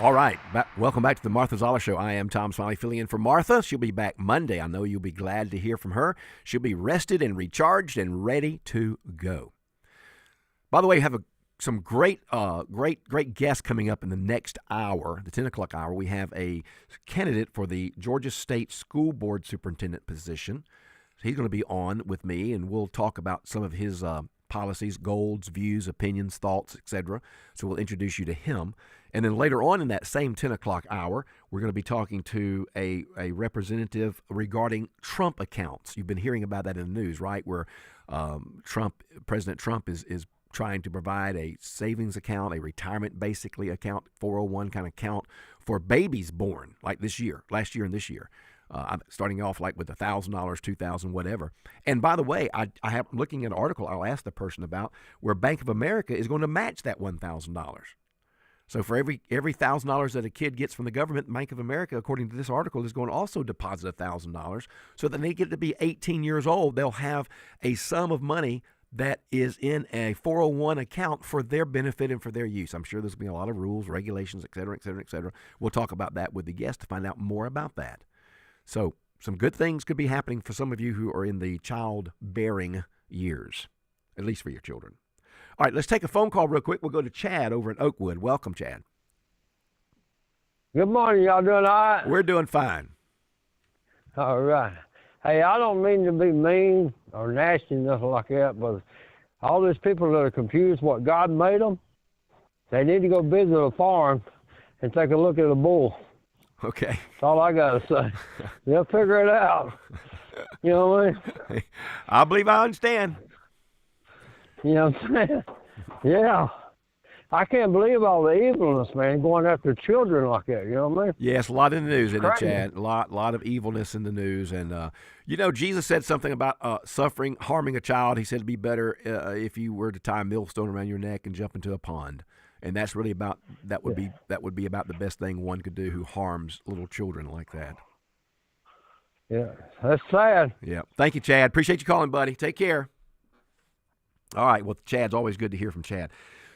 All right. Welcome back to the Martha Zoller Show. I am Tom Smiley, filling in for Martha. She'll be back Monday. I know you'll be glad to hear from her. She'll be rested and recharged and ready to go. By the way, we have some great guests coming up in the next hour, the 10 o'clock hour. We have a candidate for the Georgia State School Board Superintendent position. He's going to be on with me, and we'll talk about some of his policies, goals, views, opinions, thoughts, etc. So we'll introduce you to him. And then later on in that same 10 o'clock hour, we're going to be talking to a representative regarding Trump accounts. You've been hearing about that in the news, right? Where President Trump is trying to provide a savings account, a retirement basically account, 401 kind of account for babies born like last year and this year. Starting off like with $1,000, $2,000, whatever. And by the way, I have looking at an article I'll ask the person about where Bank of America is going to match that $1,000. So for every $1,000 that a kid gets from the government, Bank of America, according to this article, is going to also deposit $1,000. So that when they get to be 18 years old, they'll have a sum of money that is in a 401 account for their benefit and for their use. I'm sure there's going to be a lot of rules, regulations, et cetera, et cetera, et cetera. We'll talk about that with the guest to find out more about that. So some good things could be happening for some of you who are in the childbearing years, at least for your children. All right, let's take a phone call real quick. We'll go to Chad over in Oakwood. Welcome, Chad. Good morning. Y'all doing all right? We're doing fine. All right. Hey, I don't mean to be mean or nasty, nothing like that, but all these people that are confused what God made them, they need to go visit a farm and take a look at a bull. Okay. That's all I got to say. They'll figure it out. You know what I mean? I believe I understand. You know what I'm saying? Yeah. I can't believe all the evilness, man, going after children like that. You know what I mean? Yes, a lot in the news, isn't it, Chad? A lot of evilness in the news. And, Jesus said something about suffering, harming a child. He said it'd be better if you were to tie a millstone around your neck and jump into a pond. And that's really that would be about the best thing one could do who harms little children like that. Yeah, that's sad. Yeah. Thank you, Chad. Appreciate you calling, buddy. Take care. All right. Well, Chad's always good to hear from Chad.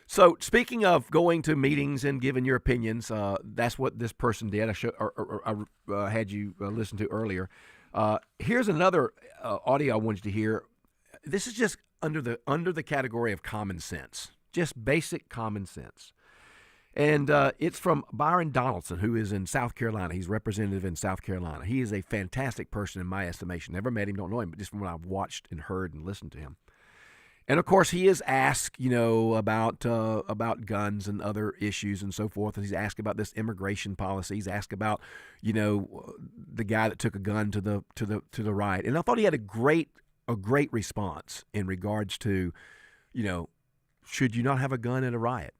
So speaking of going to meetings and giving your opinions, that's what this person did. I had you listen to earlier. Here's another audio I wanted you to hear. This is just under the category of common sense, just basic common sense. And it's from Byron Donaldson, who is in South Carolina. He's representative in South Carolina. He is a fantastic person in my estimation. Never met him, don't know him, but just from what I've watched and heard and listened to him. And, of course, he is asked, about guns and other issues and so forth. And he's asked about this immigration policy. He's asked about, the guy that took a gun to the riot. And I thought he had a great response in regards to, should you not have a gun at a riot?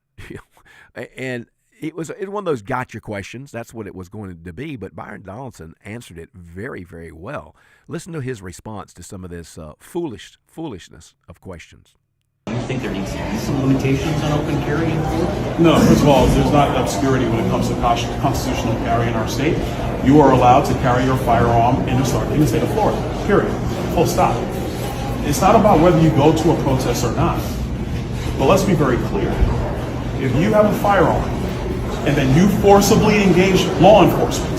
And it was one of those gotcha questions. That's what it was going to be. But Byron Donaldson answered it very, very well. Listen to his response to some of this foolishness of questions. Do you think there needs to be some limitations on open carry in court? No, first of all, there's not obscurity when it comes to constitutional carry in our state. You are allowed to carry your firearm in the state of Florida, period. Full stop. It's not about whether you go to a protest or not. But let's be very clear. If you have a firearm and then you forcibly engage law enforcement,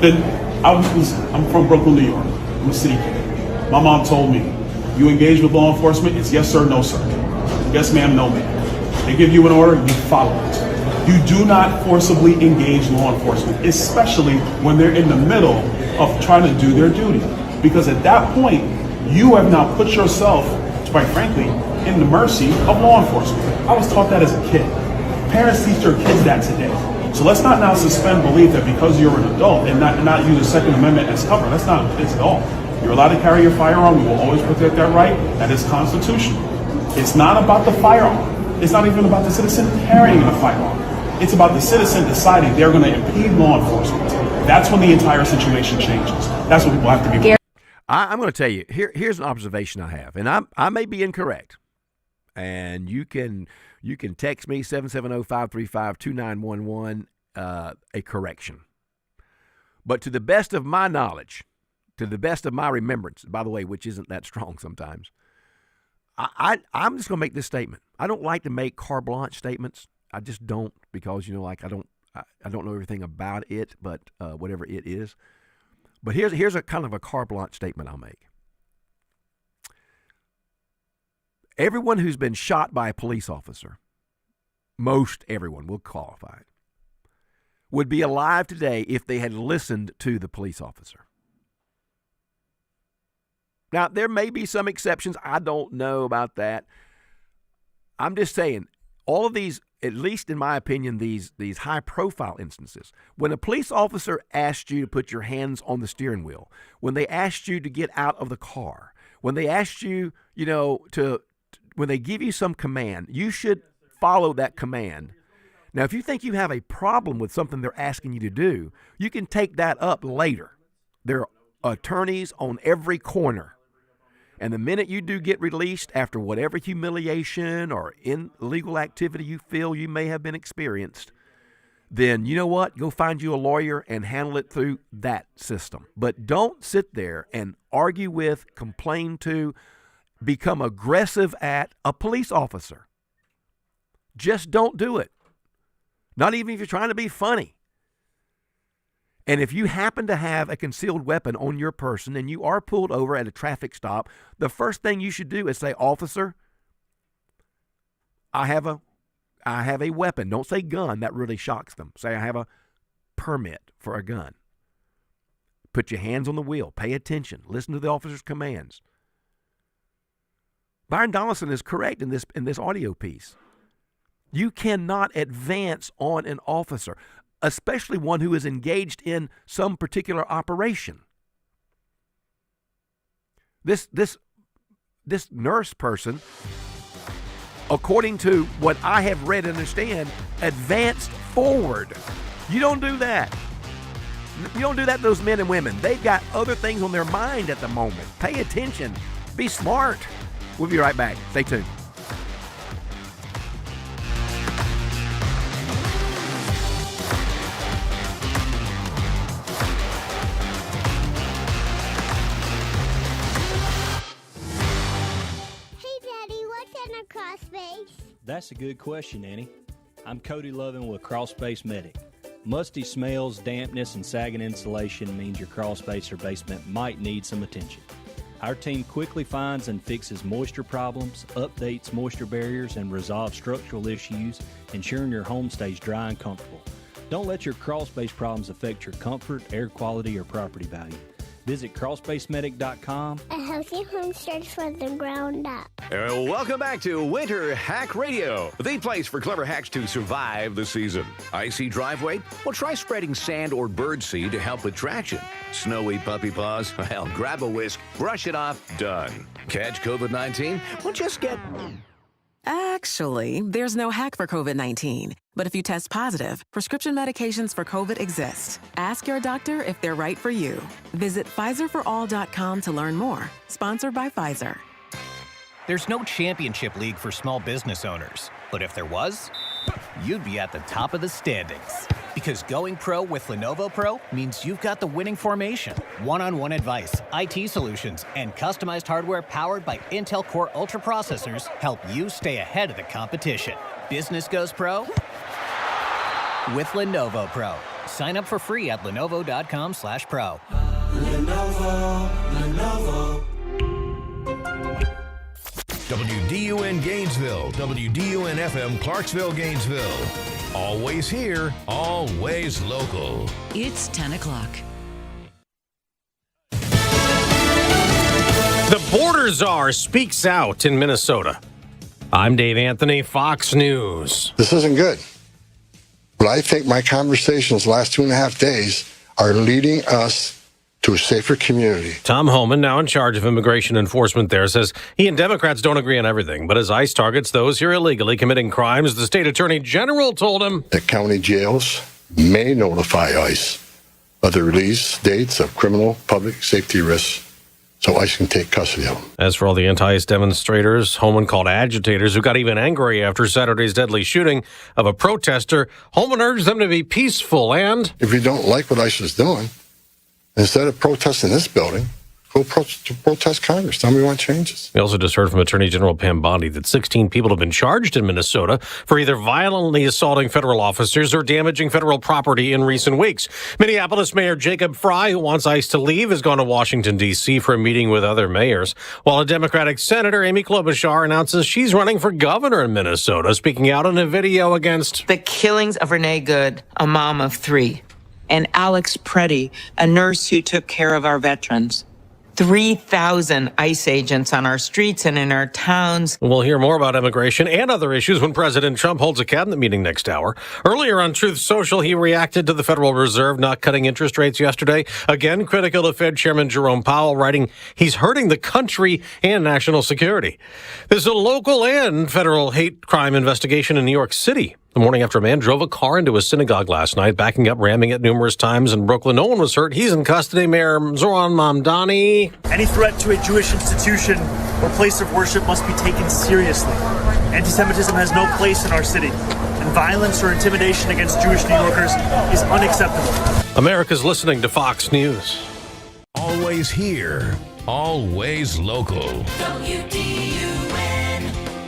then I'm from Brooklyn, New York. I'm a city kid. My mom told me, you engage with law enforcement, it's yes sir, no sir. Yes ma'am, no ma'am. They give you an order, you follow it. You do not forcibly engage law enforcement, especially when they're in the middle of trying to do their duty. Because at that point, you have now put yourself, quite frankly, in the mercy of law enforcement. I was taught that as a kid. Parents teach their kids that today. So let's not now suspend belief that because you're an adult and not use the Second Amendment as cover. That's not what it is at all. You're allowed to carry your firearm. We will always protect that right. That is constitutional. It's not about the firearm. It's not even about the citizen carrying the firearm. It's about the citizen deciding they're going to impede law enforcement. That's when the entire situation changes. That's what people have to be. I'm going to tell you, here's an observation I have, and I may be incorrect. And you can text me 770-535-2911 a correction. But to the best of my knowledge, to the best of my remembrance, by the way, which isn't that strong sometimes, I'm just going to make this statement. I don't like to make carte blanche statements I just don't, because, like, I don't know everything about it, but whatever it is. But here's a kind of a carte blanche statement I'll make. Everyone who's been shot by a police officer, most everyone will qualify, would be alive today if they had listened to the police officer. Now, there may be some exceptions. I don't know about that. I'm just saying, all of these, at least in my opinion, these high-profile instances, when a police officer asked you to put your hands on the steering wheel, when they asked you to get out of the car, when they asked you, when they give you some command, you should follow that command. Now, if you think you have a problem with something they're asking you to do, you can take that up later. There are attorneys on every corner. And the minute you do get released after whatever humiliation or illegal activity you feel you may have been experienced, then you know what? Go find you a lawyer and handle it through that system. But don't sit there and argue with, complain to, become aggressive at a police officer. Just don't do it. Not even if you're trying to be funny. And if you happen to have a concealed weapon on your person and you are pulled over at a traffic stop, the first thing you should do is say, "Officer, I have a weapon." Don't say gun. That really shocks them. Say, "I have a permit for a gun." Put your hands on the wheel. Pay attention. Listen to the officer's commands. Byron Donaldson is correct in this audio piece. You cannot advance on an officer, especially one who is engaged in some particular operation. This nurse person, according to what I have read and understand, advanced forward. You don't do that. You don't do that to those men and women. They've got other things on their mind at the moment. Pay attention. Be smart. We'll be right back. Stay tuned. That's a good question, Annie. I'm Cody Lovin with Crawl Space Medic. Musty smells, dampness, and sagging insulation means your crawl space or basement might need some attention. Our team quickly finds and fixes moisture problems, updates moisture barriers, and resolves structural issues, ensuring your home stays dry and comfortable. Don't let your crawl space problems affect your comfort, air quality, or property value. Visit crawlspacemedic.com. A healthy home starts from the ground up. Welcome back to Winter Hack Radio, the place for clever hacks to survive the season. Icy driveway? Well, try spreading sand or birdseed to help with traction. Snowy puppy paws? Well, grab a whisk, brush it off, done. Catch COVID-19? Well, just get... Actually, there's no hack for COVID-19. But if you test positive, prescription medications for COVID exist. Ask your doctor if they're right for you. Visit PfizerForAll.com to learn more. Sponsored by Pfizer. There's no championship league for small business owners. But if there was, you'd be at the top of the standings. Because going pro with Lenovo Pro means you've got the winning formation. One-on-one advice, IT solutions, and customized hardware powered by Intel Core Ultra processors help you stay ahead of the competition. Business goes pro with Lenovo Pro. Sign up for free at Lenovo.com/pro. Lenovo. WDUN Gainesville, WDUN FM Clarksville, Gainesville. Always here, always local. It's 10 o'clock. The border czar speaks out in Minnesota. I'm Dave Anthony, Fox News. This isn't good. But I think my conversations the last 2.5 days are leading us to a safer community. Tom Homan, now in charge of immigration enforcement there, says he and Democrats don't agree on everything, but as ICE targets those here illegally committing crimes, the state attorney general told him that county jails may notify ICE of the release dates of criminal public safety risks so ICE can take custody of them. As for all the anti-ICE demonstrators, Homan called agitators who got even angry after Saturday's deadly shooting of a protester, Homan urged them to be peaceful and... If you don't like what ICE is doing, instead of protesting this building, go to protest Congress. Tell me what changes. We also just heard from Attorney General Pam Bondi that 16 people have been charged in Minnesota for either violently assaulting federal officers or damaging federal property in recent weeks. Minneapolis Mayor Jacob Fry, who wants ICE to leave, has gone to Washington, D.C. for a meeting with other mayors, while a Democratic Senator, Amy Klobuchar, announces she's running for governor in Minnesota, speaking out in a video against the killings of Renee Good, a mom of 3, and Alex Preddy, a nurse who took care of our veterans. 3,000 ICE agents on our streets and in our towns. We'll hear more about immigration and other issues when President Trump holds a cabinet meeting next hour. Earlier on Truth Social, he reacted to the Federal Reserve not cutting interest rates yesterday. Again, critical of Fed Chairman Jerome Powell, writing he's hurting the country and national security. There's a local and federal hate crime investigation in New York City. The morning after a man drove a car into a synagogue last night, backing up, ramming it numerous times in Brooklyn. No one was hurt. He's in custody. Mayor Zoran Mamdani. Any threat to a Jewish institution or place of worship must be taken seriously. Anti-Semitism has no place in our city, and violence or intimidation against Jewish New Yorkers is unacceptable. America's listening to Fox News. Always here, always local.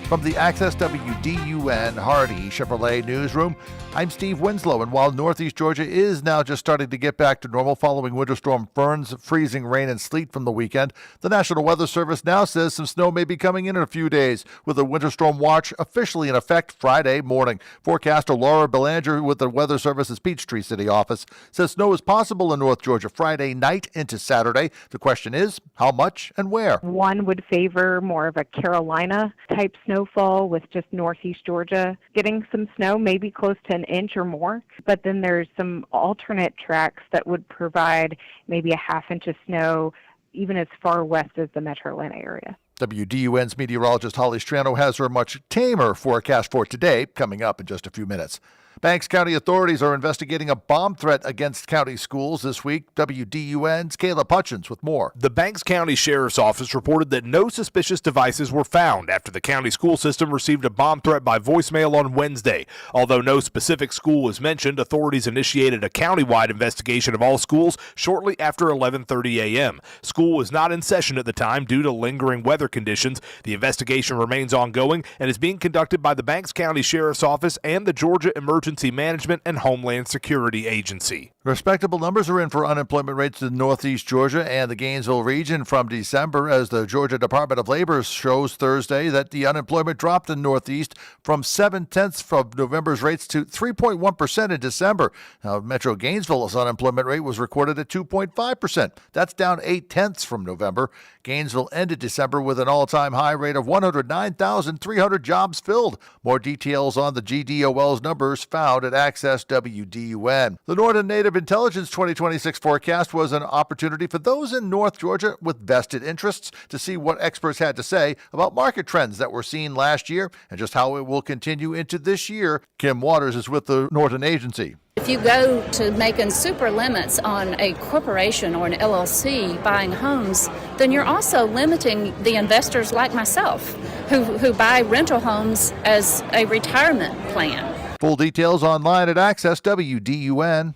From the Access WDUN Hardy Chevrolet Newsroom, I'm Steve Winslow, and while Northeast Georgia is now just starting to get back to normal following Winter Storm Fern's freezing rain and sleet from the weekend, the National Weather Service now says some snow may be coming in a few days, with a winter storm watch officially in effect Friday morning. Forecaster Laura Belanger with the Weather Service's Peachtree City office says snow is possible in North Georgia Friday night into Saturday. The question is, how much and where? One would favor more of a Carolina-type snowfall with just Northeast Georgia getting some snow, maybe close to an inch or more. But then there's some alternate tracks that would provide maybe a ½ inch of snow even as far west as the metro Atlanta area. WDUN's meteorologist Holly Strano has her much tamer forecast for today, coming up in just a few minutes. Banks County authorities are investigating a bomb threat against county schools this week. WDUN's Caleb Hutchins with more. The Banks County Sheriff's Office reported that no suspicious devices were found after the county school system received a bomb threat by voicemail on Wednesday. Although no specific school was mentioned, authorities initiated a countywide investigation of all schools shortly after 11:30 a.m. School was not in session at the time due to lingering weather conditions. The investigation remains ongoing and is being conducted by the Banks County Sheriff's Office and the Georgia Emergency Management and Homeland Security Agency. Respectable numbers are in for unemployment rates in Northeast Georgia and the Gainesville region from December, as the Georgia Department of Labor shows Thursday that the unemployment dropped in Northeast from 0.7% of November's rates to 3.1% in December. Now, Metro Gainesville's unemployment rate was recorded at 2.5%. That's down 0.8% from November. Gainesville ended December with an all-time high rate of 109,300 jobs filled. More details on the GDOL's numbers found at Access WDUN. The Northern Native Intelligence 2026 forecast was an opportunity for those in North Georgia with vested interests to see what experts had to say about market trends that were seen last year and just how it will continue into this year. Kim Waters is with the Northern Agency. If you go to making super limits on a corporation or an LLC buying homes, then you're also limiting the investors like myself who buy rental homes as a retirement plan. Full details online at Access WDUN.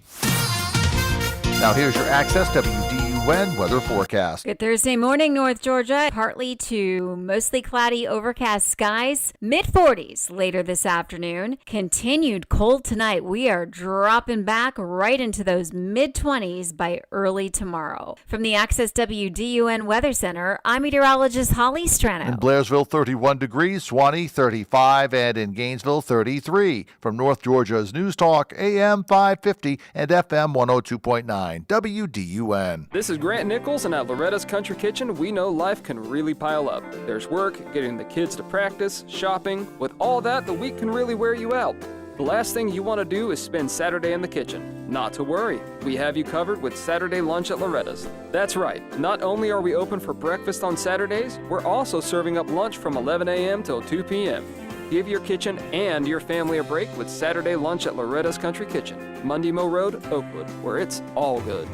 Now here's your Access WDUN weather forecast. Good Thursday morning, North Georgia. Partly to mostly cloudy, overcast skies. Mid-40s later this afternoon. Continued cold tonight. We are dropping back right into those mid-20s by early tomorrow. From the Access WDUN Weather Center, I'm meteorologist Holly Strano. In Blairsville, 31 degrees, Swanee, 35, and in Gainesville, 33. From North Georgia's News Talk, AM 550 and FM 102.9, WDUN. This is Grant Nichols, and at Loretta's Country Kitchen, we know life can really pile up. There's work, getting the kids to practice, shopping. With all that, the week can really wear you out. The last thing you want to do is spend Saturday in the kitchen. Not to worry, we have you covered with Saturday lunch at Loretta's. That's right, not only are we open for breakfast on Saturdays, we're also serving up lunch from 11 a.m. till 2 p.m. Give your kitchen and your family a break with Saturday lunch at Loretta's Country Kitchen, Mundy Mill Road, Oakwood, where it's all good.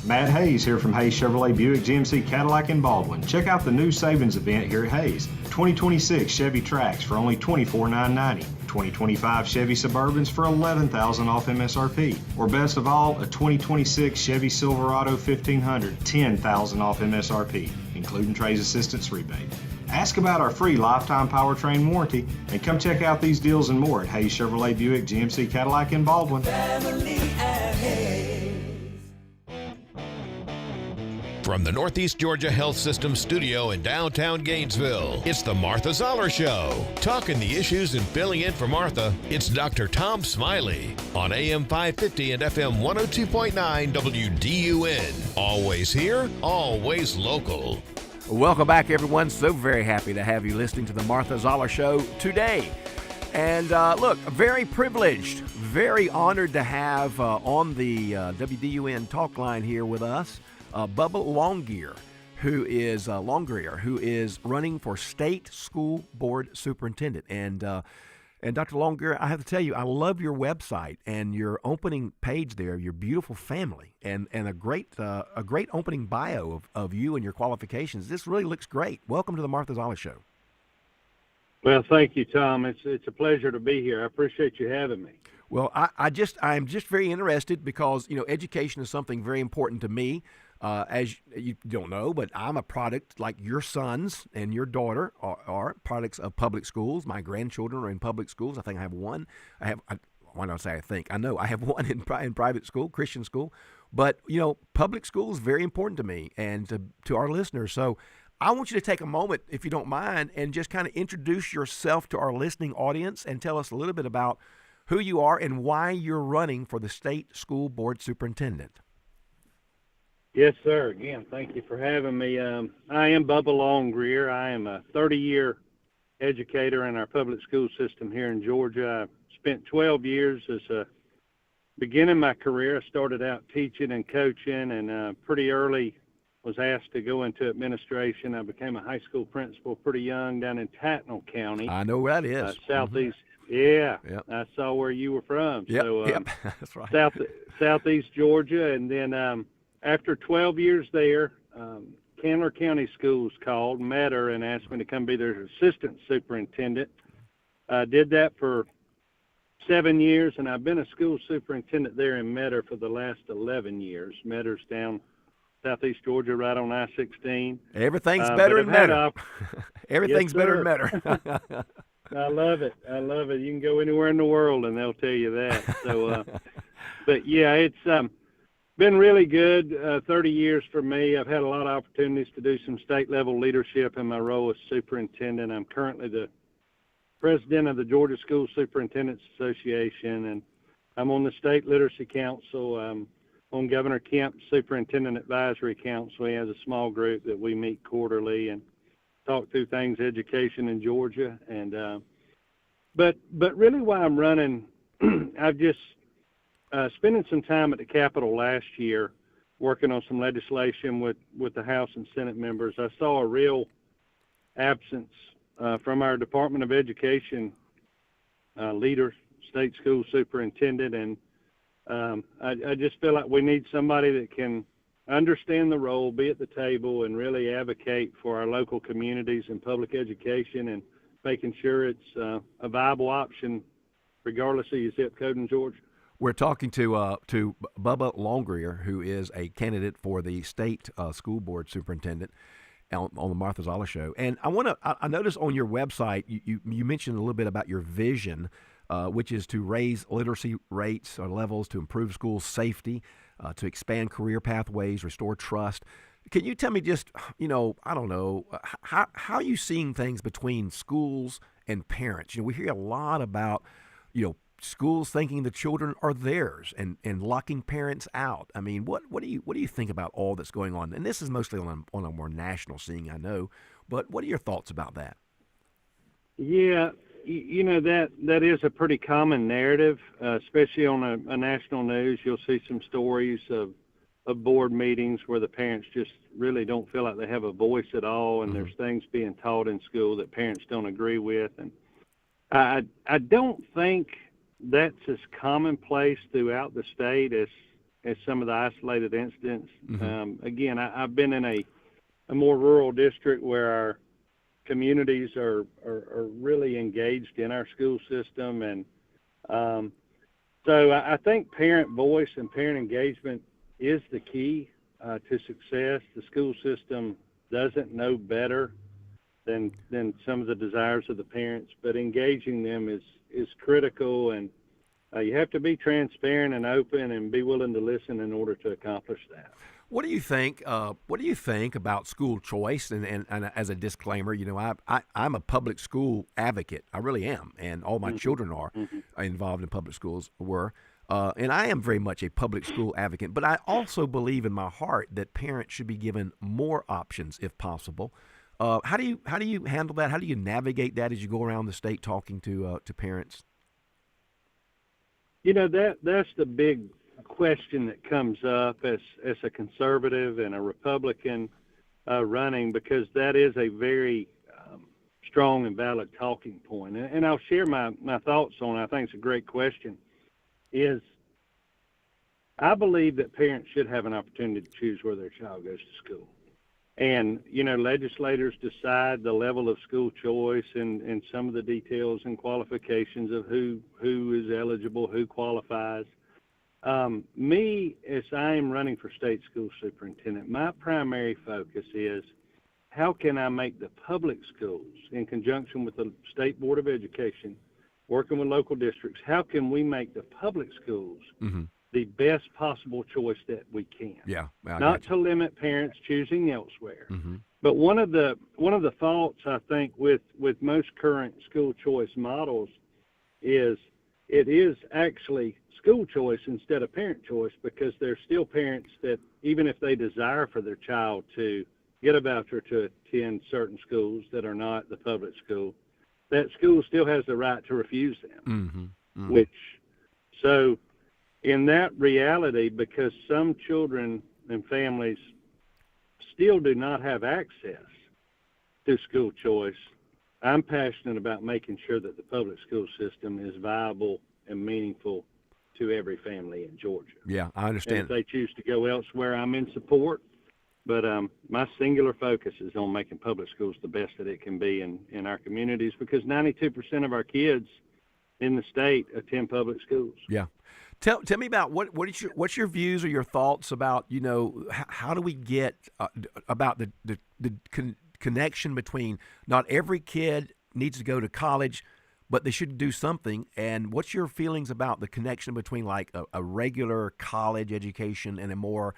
Matt Hayes here from Hayes Chevrolet Buick GMC Cadillac in Baldwin. Check out the new savings event here at Hayes. 2026 Chevy Trax for only $24,990. 2025 Chevy Suburbans for $11,000 off MSRP. Or best of all, a 2026 Chevy Silverado 1500, $10,000 off MSRP, including trades assistance rebate. Ask about our free lifetime powertrain warranty and come check out these deals and more at Hayes Chevrolet Buick GMC Cadillac in Baldwin. From the Northeast Georgia Health System studio in downtown Gainesville, it's the Martha Zoller Show. Talking the issues and filling in for Martha, it's Dr. Tom Smiley on AM 550 and FM 102.9 WDUN. Always here, always local. Welcome back, everyone. So very happy to have you listening to the Martha Zoller Show today. And look, very privileged, very honored to have on the WDUN talk line here with us Bubba Longgrear, who is running for state school board superintendent. And Dr. Longgrear, I have to tell you, I love your website and your opening page there, your beautiful family, and a great opening bio of you and your qualifications. This really looks great. Welcome to the Martha Zoller Show. Well, thank you, Tom. It's a pleasure to be here. I appreciate you having me. Well, I'm just very interested because, education is something very important to me. As you don't know, but I'm a product, like your sons and your daughter are products of public schools. My grandchildren are in public schools. I think I have one. Why not say I think? I know I have one in private school, Christian school. But, public school is very important to me and to our listeners. So I want you to take a moment, if you don't mind, and just kind of introduce yourself to our listening audience and tell us a little bit about who you are and why you're running for the state school board superintendent. Yes, sir. Again, thank you for having me. I am Bubba Longgrear. I am a 30-year educator in our public school system here in Georgia. I spent 12 years beginning my career. I started out teaching and coaching, and pretty early was asked to go into administration. I became a high school principal pretty young down in Tattnall County. I know where that is. Southeast. Yeah, yep. I saw where you were from. Yep, So, that's right. Southeast Georgia, and then after 12 years there, Candler County Schools called, met her, and asked me to come be their assistant superintendent. I did that for 7 years, and I've been a school superintendent there in Metter for the last 11 years. Metter's down Southeast Georgia, right on I-16. Everything's better in Metter. Everything's Yes, better sir. in Metter. I love it. I love it. You can go anywhere in the world, and they'll tell you that. So, but yeah, it's been really good. 30 years for me. I've had a lot of opportunities to do some state-level leadership in my role as superintendent. I'm currently the president of the Georgia School Superintendents Association, and I'm on the State Literacy Council. On Governor Kemp's Superintendent Advisory Council. He has a small group that we meet quarterly and talk through things education in Georgia. And but really why I'm running, I've just spending some time at the Capitol last year working on some legislation with the House and Senate members. I saw a real absence from our Department of Education leader, state school superintendent, and I just feel like we need somebody that can understand the role, be at the table, and really advocate for our local communities and public education and making sure it's a viable option regardless of your zip code in Georgia. We're talking to Bubba Longgrear, who is a candidate for the state school board superintendent on the Martha Zoller Show. And I noticed on your website you mentioned a little bit about your vision, which is to raise literacy rates or levels, to improve school safety, to expand career pathways, restore trust. Can you tell me just, I don't know, how are you seeing things between schools and parents? We hear a lot about, schools thinking the children are theirs and locking parents out. I mean, what do you think about all that's going on? And this is mostly on a more national scene, I know, but what are your thoughts about that? Yeah, that is a pretty common narrative, especially on a national news. You'll see some stories of board meetings where the parents just really don't feel like they have a voice at all, and there's things being taught in school that parents don't agree with. And I don't think that's as commonplace throughout the state as as some of the isolated incidents. Mm-hmm. Again, I've been in a more rural district where our communities are really engaged in our school system, and so I think parent voice and parent engagement is the key to success. The school system doesn't know better than some of the desires of the parents, but engaging them is critical, and you have to be transparent and open and be willing to listen in order to accomplish that. What do you think? What do you think about school choice? And as a disclaimer, I'm a public school advocate. I really am, and all my children are involved in public schools. And I am very much a public school advocate. But I also believe in my heart that parents should be given more options if possible. How do you handle that? How do you navigate that as you go around the state talking to parents? That's the big question that comes up as a conservative and a Republican running, because that is a very strong and valid talking point. And I'll share my thoughts on it. I think it's a great question. I believe that parents should have an opportunity to choose where their child goes to school. And, legislators decide the level of school choice and some of the details and qualifications of who is eligible, who qualifies. Me, as I am running for state school superintendent, my primary focus is how can I make the public schools, in conjunction with the State Board of Education, working with local districts, how can we make the public schools the best possible choice that we can? Yeah, not to limit parents choosing elsewhere. Mm-hmm. But one of the faults, I think, with most current school choice models is it is actually school choice instead of parent choice, because there's still parents that, even if they desire for their child to get a voucher to attend certain schools that are not the public school, that school still has the right to refuse them. Mm-hmm. Mm-hmm. So in that reality, because some children and families still do not have access to school choice, I'm passionate about making sure that the public school system is viable and meaningful to every family in Georgia. Yeah, I understand. And if they choose to go elsewhere, I'm in support. But my singular focus is on making public schools the best that it can be in our communities, because 92% of our kids in the state attend public schools. Yeah. Tell me about what's your views or your thoughts about, how do we get about the connection between not every kid needs to go to college, but they should do something. And what's your feelings about the connection between like a regular college education and a more,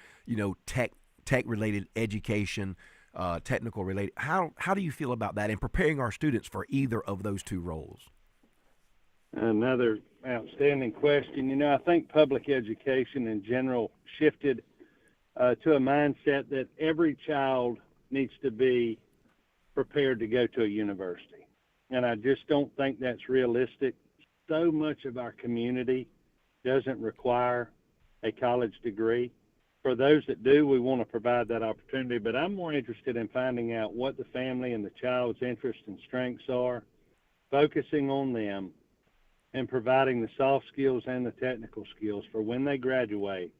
tech related education, technical related? How do you feel about that and preparing our students for either of those two roles? Another outstanding question. I think public education in general shifted to a mindset that every child needs to be prepared to go to a university. And I just don't think that's realistic. So much of our community doesn't require a college degree. For those that do, we want to provide that opportunity, but I'm more interested in finding out what the family and the child's interests and strengths are, focusing on them, and providing the soft skills and the technical skills for when they graduate,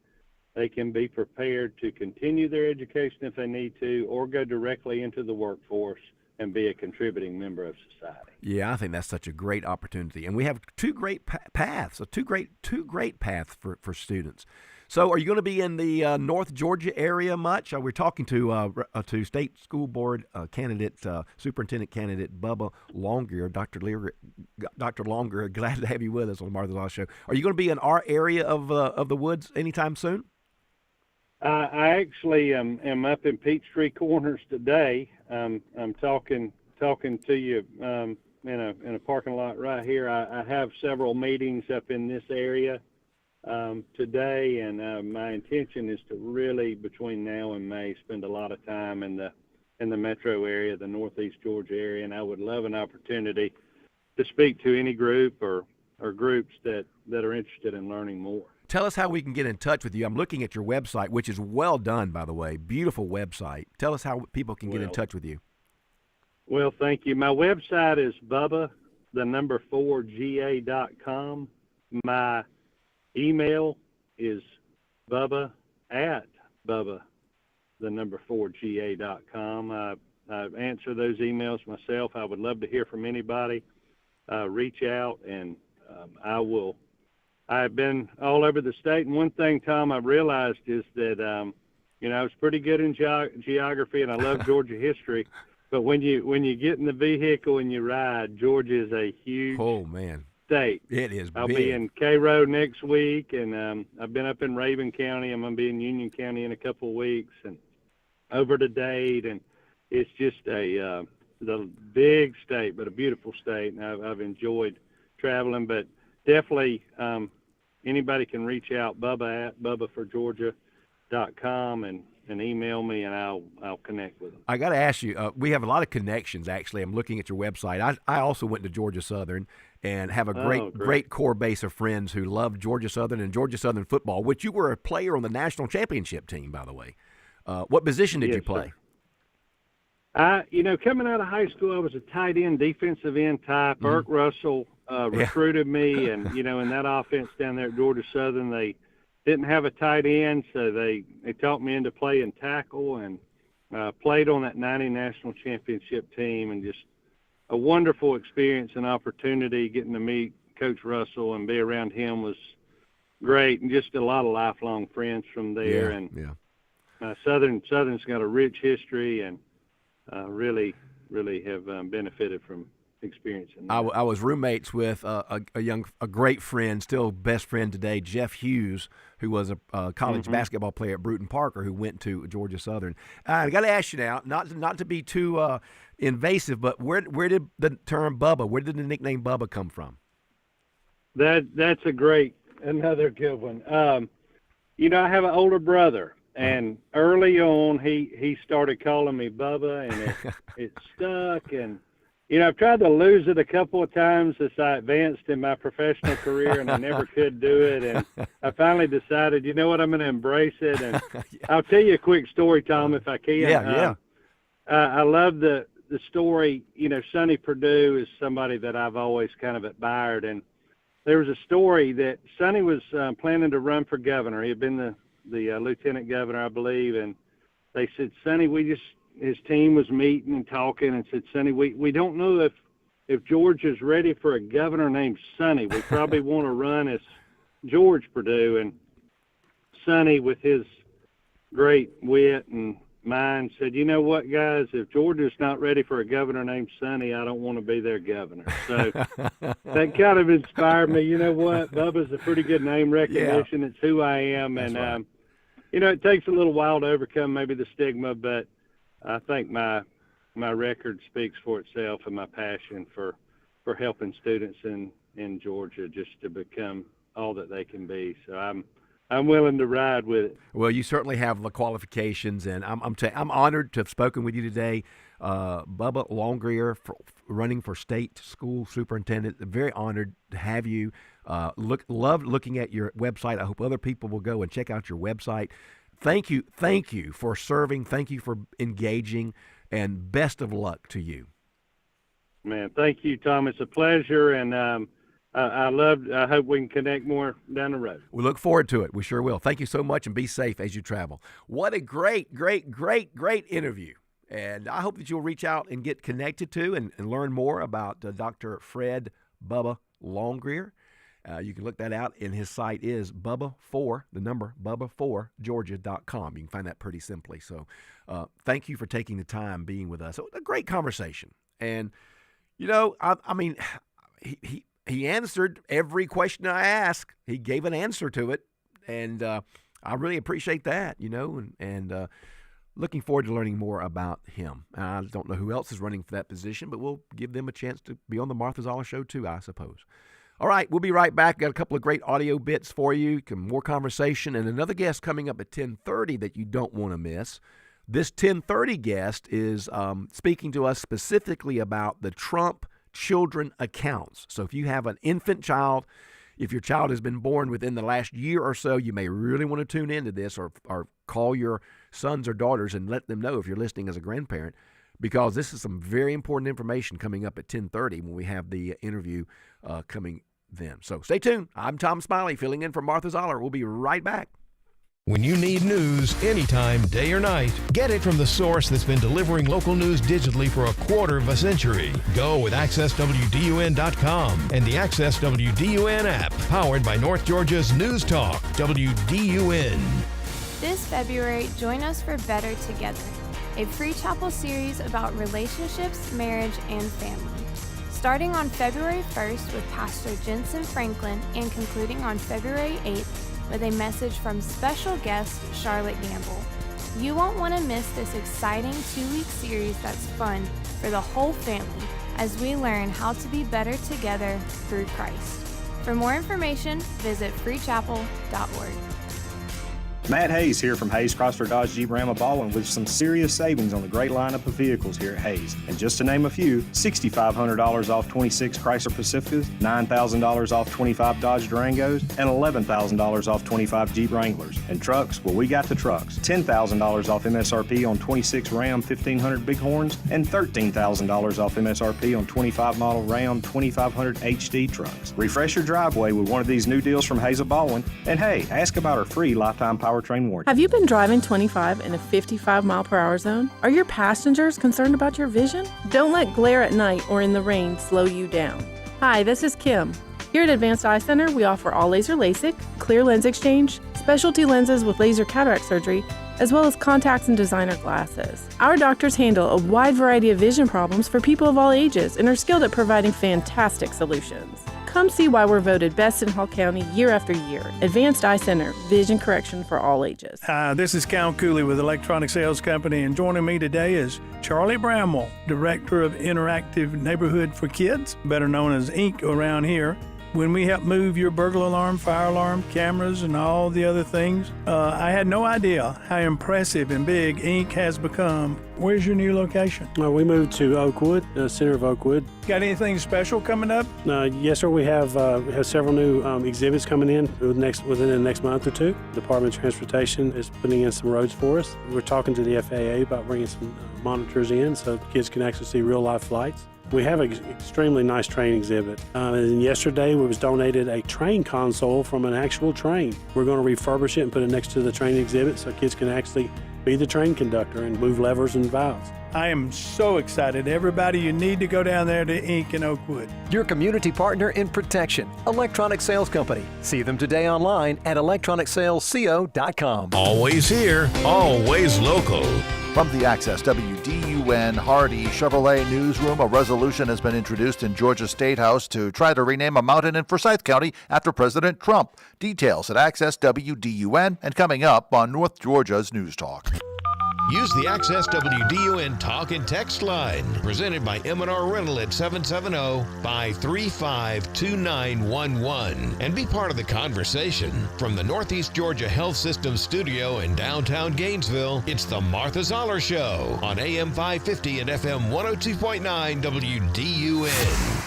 they can be prepared to continue their education if they need to, or go directly into the workforce and be a contributing member of society. Yeah, I think that's such a great opportunity, and we have two great paths, two great paths for students. So, are you going to be in the North Georgia area much? We're talking to State School Board candidate, Superintendent candidate Bubba Longgrear, Dr. Longgrear. Glad to have you with us on the Martha Zoller Show. Are you going to be in our area of the woods anytime soon? I actually am up in Peachtree Corners today. I'm talking to you in a parking lot right here. I have several meetings up in this area today, and my intention is to really, between now and May, spend a lot of time in the metro area, the Northeast Georgia area, and I would love an opportunity to speak to any group or groups that are interested in learning more. Tell us how we can get in touch with you. I'm looking at your website, which is well done, by the way. Beautiful website. Tell us how people can get in touch with you. Well, thank you. My website is Bubba4ga.com. My email is Bubba at Bubba, the number 4GA.com. I answer those emails myself. I would love to hear from anybody. Reach out, and I've been all over the state. And one thing, Tom, I've realized is that, I was pretty good in geography, and I love Georgia history. But when you get in the vehicle and you ride, Georgia is a huge state. It is I'll big. be in Cairo next week, and I've been up in Raven County. I'm going to be in Union County in a couple of weeks, and over to Dade. And it's just the big state, but a beautiful state, and I've enjoyed traveling. But definitely anybody can reach out, Bubba at BubbaForGeorgia.com, and email me, and I'll connect with them. I got to ask you, we have a lot of connections, actually. I'm looking at your website. I also went to Georgia Southern and have a great core base of friends who love Georgia Southern and Georgia Southern football, which you were a player on the national championship team, by the way. What position did you play? Sir. Coming out of high school, I was a tight end, defensive end type. Irk Russell recruited me, and, in that offense down there at Georgia Southern, they didn't have a tight end, so they taught me into playing tackle, and played on that 90 national championship team, and just a wonderful experience and opportunity. Getting to meet Coach Russell and be around him was great, and just a lot of lifelong friends from there. Southern's got a rich history, and really have benefited from experiencing that. I was roommates with a great friend, still best friend today, Jeff Hughes, who was a college basketball player at Bruton Parker, who went to Georgia Southern. I got to ask you now, not to be too invasive, but where did the term Bubba, where did the nickname Bubba come from? That's another good one. I have an older brother, and early on he started calling me Bubba, and it stuck. And I've tried to lose it a couple of times as I advanced in my professional career, and I never could do it. And I finally decided, you know what, I'm going to embrace it. And I'll tell you a quick story, Tom, if I can. Yeah. I love the story. Sonny Perdue is somebody that I've always kind of admired. And there was a story that Sonny was planning to run for governor. He had been the lieutenant governor, I believe. And they said, Sonny, his team was meeting and talking, and said, Sonny, we don't know if Georgia's ready for a governor named Sonny. We probably want to run as George Perdue. And Sonny, with his great wit and mind, said, you know what, guys, if Georgia's not ready for a governor named Sonny, I don't want to be their governor. So that kind of inspired me. You know what, Bubba's a pretty good name recognition. Yeah. It's who I am. That's and right. It takes a little while to overcome maybe the stigma, but I think my record speaks for itself, and my passion for helping students in Georgia just to become all that they can be. So I'm willing to ride with it. Well, you certainly have the qualifications, and I'm honored to have spoken with you today. Bubba Longgrear, running for state school superintendent. Very honored to have you. Love looking at your website. I hope other people will go and check out your website. Thank you for serving. Thank you for engaging, and best of luck to you. Man, thank you, Tom. It's a pleasure, and I hope we can connect more down the road. We look forward to it. We sure will. Thank you so much, and be safe as you travel. What a great interview. And I hope that you'll reach out and get connected to and learn more about Dr. Fred Bubba Longgrear. You can look that out, and his site is Bubba4Georgia.com. You can find that pretty simply. So thank you for taking the time being with us. A great conversation. And, I mean, he answered every question I asked. He gave an answer to it, and I really appreciate that, and looking forward to learning more about him. I don't know who else is running for that position, but we'll give them a chance to be on the Martha Zoller Show too, I suppose. All right, we'll be right back. Got a couple of great audio bits for you, more conversation, and another guest coming up at 10:30 that you don't want to miss. This 10:30 guest is speaking to us specifically about the Trump children accounts. So if you have an infant child, if your child has been born within the last year or so, you may really want to tune into this or call your sons or daughters and let them know if you're listening as a grandparent, because this is some very important information coming up at 10:30 when we have the interview coming then. So stay tuned. I'm Tom Smiley, filling in for Martha Zoller. We'll be right back. When you need news anytime, day or night, get it from the source that's been delivering local news digitally for a quarter of a century. Go with AccessWDUN.com and the Access WDUN app, powered by North Georgia's News Talk, WDUN. This February, join us for Better Together, a free chapel series about relationships, marriage, and family. Starting on February 1st with Pastor Jensen Franklin and concluding on February 8th with a message from special guest Charlotte Gamble. You won't want to miss this exciting 2-week series that's fun for the whole family as we learn how to be better together through Christ. For more information, visit freechapel.org. Matt Hayes here from Hayes Chrysler Dodge Jeep Ram of Baldwin with some serious savings on the great lineup of vehicles here at Hayes. And just to name a few, $6,500 off 26 Chrysler Pacificas, $9,000 off 25 Dodge Durangos, and $11,000 off 25 Jeep Wranglers. And trucks, well, we got the trucks. $10,000 off MSRP on 26 Ram 1500 Bighorns, and $13,000 off MSRP on 25 model Ram 2500 HD trucks. Refresh your driveway with one of these new deals from Hayes of Baldwin. And hey, ask about our free lifetime powertrain warranty. Have you been driving 25 in a 55 mile per hour zone? Are your passengers concerned about your vision? Don't let glare at night or in the rain slow you down. Hi, this is Kim. Here at Advanced Eye Center, we offer all laser LASIK, clear lens exchange, specialty lenses with laser cataract surgery, as well as contacts and designer glasses. Our doctors handle a wide variety of vision problems for people of all ages and are skilled at providing fantastic solutions. Come see why we're voted best in Hall County year after year. Advanced Eye Center, vision correction for all ages. Hi, this is Cal Cooley with Electronic Sales Company, and joining me today is Charlie Bramwell, Director of Interactive Neighborhood for Kids, better known as Inc. around here. When we help move your burglar alarm, fire alarm, cameras, and all the other things, I had no idea how impressive and big Inc. has become. Where's your new location? We moved to Oakwood, the center of Oakwood. Got anything special coming up? Yes, sir. We have several new exhibits coming in within the next month or two. The Department of Transportation is putting in some roads for us. We're talking to the FAA about bringing some monitors in so kids can actually see real-life flights. We have an extremely nice train exhibit. And yesterday, we was donated a train console from an actual train. We're going to refurbish it and put it next to the train exhibit so kids can actually be the train conductor and move levers and valves. I am so excited. Everybody, you need to go down there to Inc. in Oakwood. Your community partner in protection, Electronic Sales Company. See them today online at electronicsalesco.com. Always here, always local. From the Access WDUN Hardy Chevrolet newsroom, a resolution has been introduced in Georgia State House to try to rename a mountain in Forsyth County after President Trump. Details at Access WDUN and coming up on North Georgia's News Talk. Use the Access WDUN talk and text line, presented by M&R Rental at 770-535-2911, and be part of the conversation. From the Northeast Georgia Health System studio in downtown Gainesville, it's the Martha Zoller Show on AM 550 and FM 102.9 WDUN.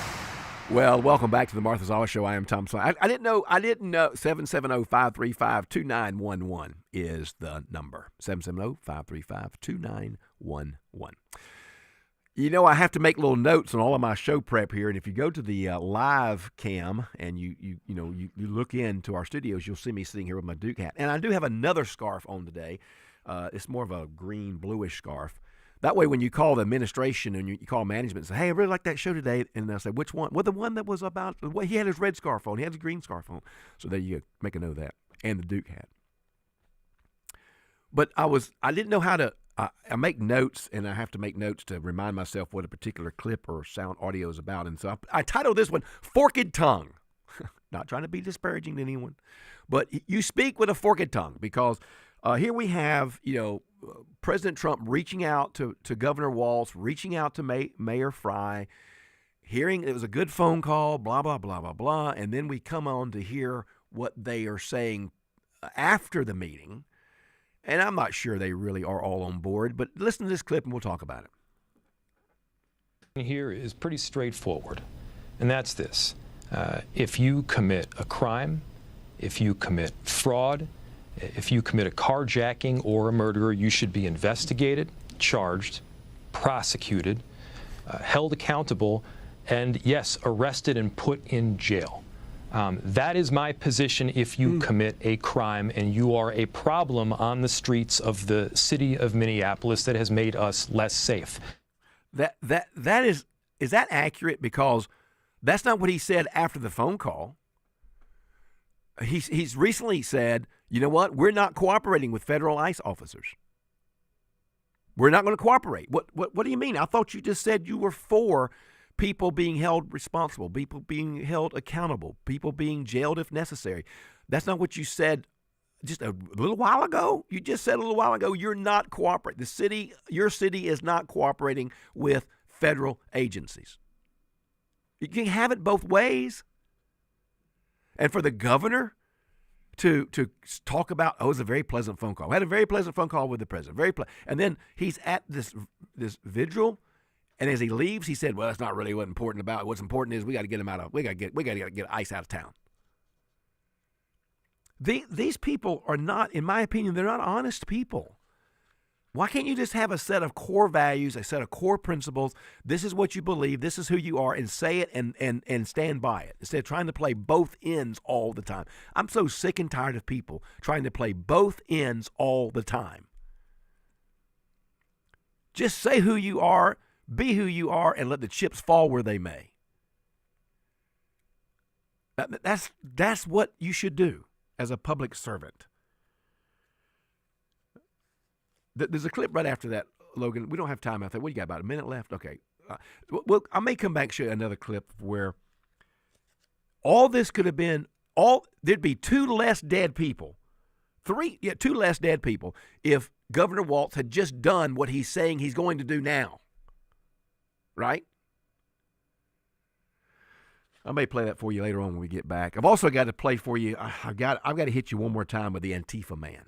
Well, welcome back to the Martha Zoller Show. I am Tom Smiley. I didn't know 770-535-2911 is the number. 770-535-2911. You know, I have to make little notes on all of my show prep here, and if you go to the live cam and you look into our studios, you'll see me sitting here with my Duke hat. And I do have another scarf on today. It's more of a green bluish scarf. That way, when you call the administration and you call management and say, hey, I really like that show today, and they'll say, which one? Well, the one that was about, well, he had his red scarf on, he had his green scarf on. So there you go, make a note of that, and the Duke hat. But I didn't know how to, I make notes, and I have to make notes to remind myself what a particular clip or sound audio is about. And so I titled this one, Forked Tongue. Not trying to be disparaging to anyone, but you speak with a forked tongue, because here we have, President Trump reaching out to Governor Walz, reaching out to Mayor Fry, hearing it was a good phone call, blah, blah, blah, blah, blah. And then we come on to hear what they are saying after the meeting. And I'm not sure they really are all on board, but listen to this clip and we'll talk about it. Here is pretty straightforward, and that's this. If you commit a crime, if you commit fraud, if you commit a carjacking or a murder, you should be investigated, charged, prosecuted, held accountable, and yes, arrested and put in jail. That is my position if you commit a crime and you are a problem on the streets of the city of Minneapolis that has made us less safe. That is that accurate? Because that's not what he said after the phone call. He's recently said, you know what? We're not cooperating with federal ICE officers. We're not going to cooperate. What do you mean? I thought you just said you were for people being held responsible, people being held accountable, people being jailed if necessary. That's not what you said just a little while ago. You just said a little while ago you're not cooperating. Your city is not cooperating with federal agencies. You can have it both ways. And for the governor to talk about, it was a very pleasant phone call. I had a very pleasant phone call with the president. And then he's at this vigil, and as he leaves, he said, "Well, that's not really what's important about it. What's important is we got to get him out of. We got to get ICE out of town." These people are not, in my opinion, they're not honest people. Why can't you just have a set of core values, a set of core principles? This is what you believe. This is who you are, and say it and stand by it instead of trying to play both ends all the time. I'm so sick and tired of people trying to play both ends all the time. Just say who you are, be who you are, and let the chips fall where they may. That's what you should do as a public servant. There's a clip right after that, Logan. We don't have time. I think. What do you got, about a minute left? Okay. Well, I may come back and show you another clip where all this could have been, there'd be two less dead people if Governor Walz had just done what he's saying he's going to do now. Right? I may play that for you later on when we get back. I've also got to play for you. I've got to hit you one more time with the Antifa man.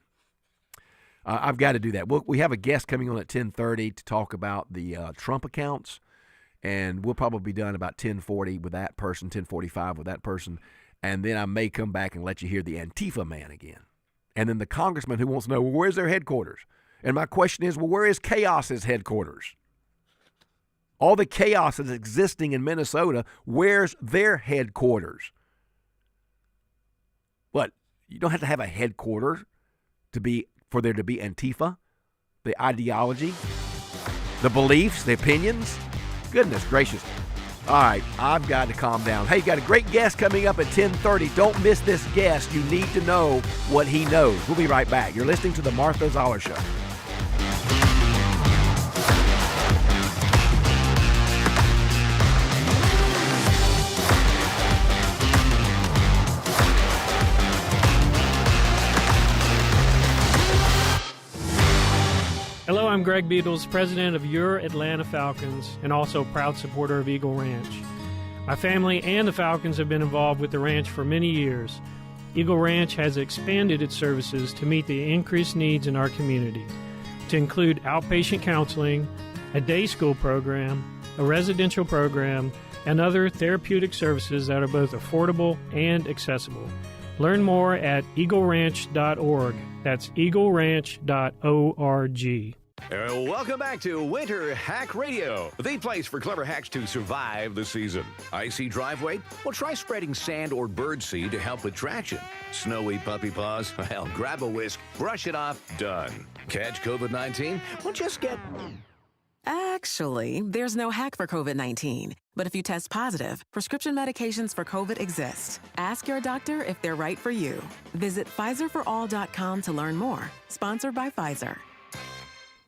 I've got to do that. We have a guest coming on at 10:30 to talk about the Trump accounts, and we'll probably be done about 10:40 with that person, 10:45 with that person, and then I may come back and let you hear the Antifa man again. And then the congressman who wants to know, well, where's their headquarters? And my question is, well, where is Chaos's headquarters? All the chaos that's existing in Minnesota, where's their headquarters? What? You don't have to have a headquarters for there to be Antifa, the ideology, the beliefs, the opinions. Goodness gracious. All right, I've got to calm down. Hey, got a great guest coming up at 10:30. Don't miss this guest. You need to know what he knows. We'll be right back. You're listening to The Martha Zoller Show. Hello, I'm Greg Beatles, president of Your Atlanta Falcons and also proud supporter of Eagle Ranch. My family and the Falcons have been involved with the ranch for many years. Eagle Ranch has expanded its services to meet the increased needs in our community, to include outpatient counseling, a day school program, a residential program, and other therapeutic services that are both affordable and accessible. Learn more at eagleranch.org. That's eagleranch.org. Welcome back to Winter Hack Radio, the place for clever hacks to survive the season. Icy driveway? Well, try spreading sand or birdseed to help with traction. Snowy puppy paws? Well, grab a whisk, brush it off, done. Catch COVID-19? Well, just get... Actually, there's no hack for COVID-19. But if you test positive, prescription medications for COVID exist. Ask your doctor if they're right for you. Visit PfizerForAll.com to learn more. Sponsored by Pfizer.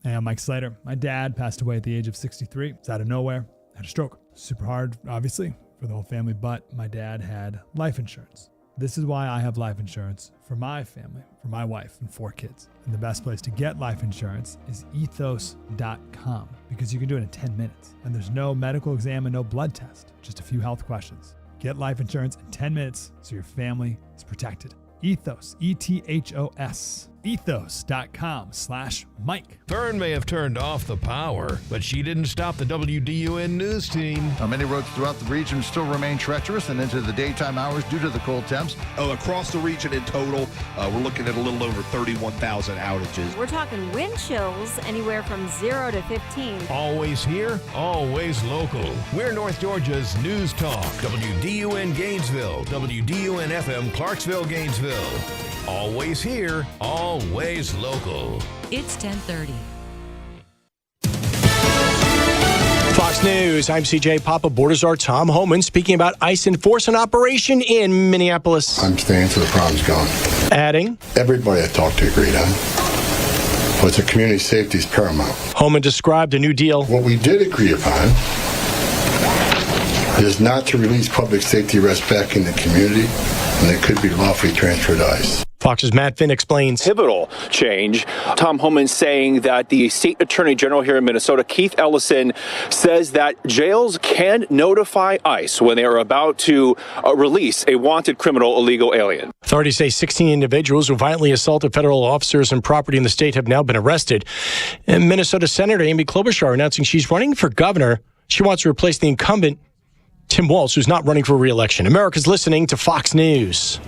Hey, I'm Mike Slater. My dad passed away at the age of 63. It's out of nowhere. Had a stroke. Super hard, obviously, for the whole family, but my dad had life insurance. This is why I have life insurance for my family, for my wife and 4 kids. And the best place to get life insurance is ethos.com because you can do it in 10 minutes. And there's no medical exam and no blood test, just a few health questions. Get life insurance in 10 minutes so your family is protected. Ethos, E-T-H-O-S, ethos.com/Mike. Fern may have turned off the power, but she didn't stop the WDUN news team. Many roads throughout the region still remain treacherous and into the daytime hours due to the cold temps. Across the region in total, we're looking at a little over 31,000 outages. We're talking wind chills anywhere from 0 to 15. Always here, always local. We're North Georgia's News Talk. WDUN Gainesville, WDUN FM Clarksville, Gainesville. Always here, always local. It's 10:30. Fox News, I'm CJ Papa. Border Czar Tom Homan speaking about ICE enforcement operation in Minneapolis. I'm staying till the problem's gone. Adding, everybody I talked to agreed on. But the community safety is paramount. Homan described a new deal. What we did agree upon is not to release public safety arrests back in the community, and they could be lawfully transferred to ICE. Fox's Matt Finn explains. Pivotal change. Tom Homan saying that the state attorney general here in Minnesota, Keith Ellison, says that jails can notify ICE when they are about to release a wanted criminal illegal alien. Authorities say 16 individuals who violently assaulted federal officers and property in the state have now been arrested. And Minnesota Senator Amy Klobuchar announcing she's running for governor. She wants to replace the incumbent, Tim Walz, who's not running for re-election. America's listening to Fox News.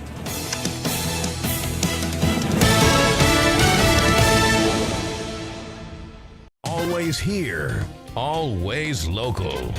Always here, always local.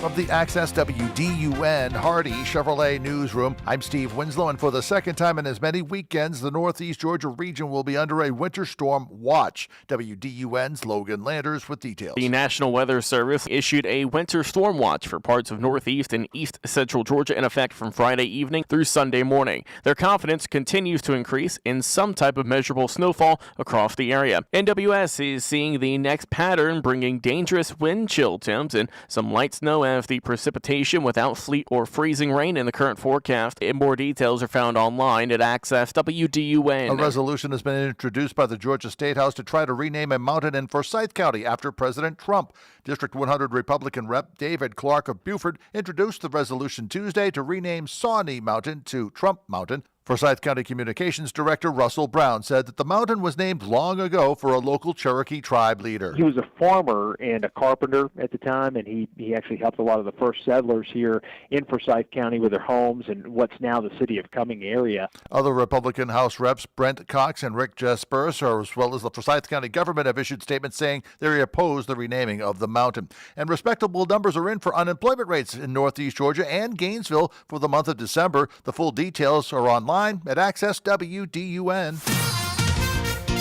From the Access WDUN Hardy Chevrolet Newsroom, I'm Steve Winslow, and for the second time in as many weekends, the Northeast Georgia region will be under a winter storm watch. WDUN's Logan Landers with details. The National Weather Service issued a winter storm watch for parts of Northeast and East Central Georgia in effect from Friday evening through Sunday morning. Their confidence continues to increase in some type of measurable snowfall across the area. NWS is seeing the next pattern, bringing dangerous wind chill temps and some light snow as the precipitation without sleet or freezing rain in the current forecast. And more details are found online at Access WDUN. A resolution has been introduced by the Georgia State House to try to rename a mountain in Forsyth County after President Trump. District 100 Republican Rep David Clark of Beaufort introduced the resolution Tuesday to rename Sawney Mountain to Trump Mountain. Forsyth County Communications Director Russell Brown said that the mountain was named long ago for a local Cherokee tribe leader. He was a farmer and a carpenter at the time, and he actually helped a lot of the first settlers here in Forsyth County with their homes and what's now the city of Cumming area. Other Republican House reps Brent Cox and Rick Jesperus, as well as the Forsyth County government, have issued statements saying they oppose the renaming of the mountain. And respectable numbers are in for unemployment rates in Northeast Georgia and Gainesville for the month of December. The full details are online at Access WDUN.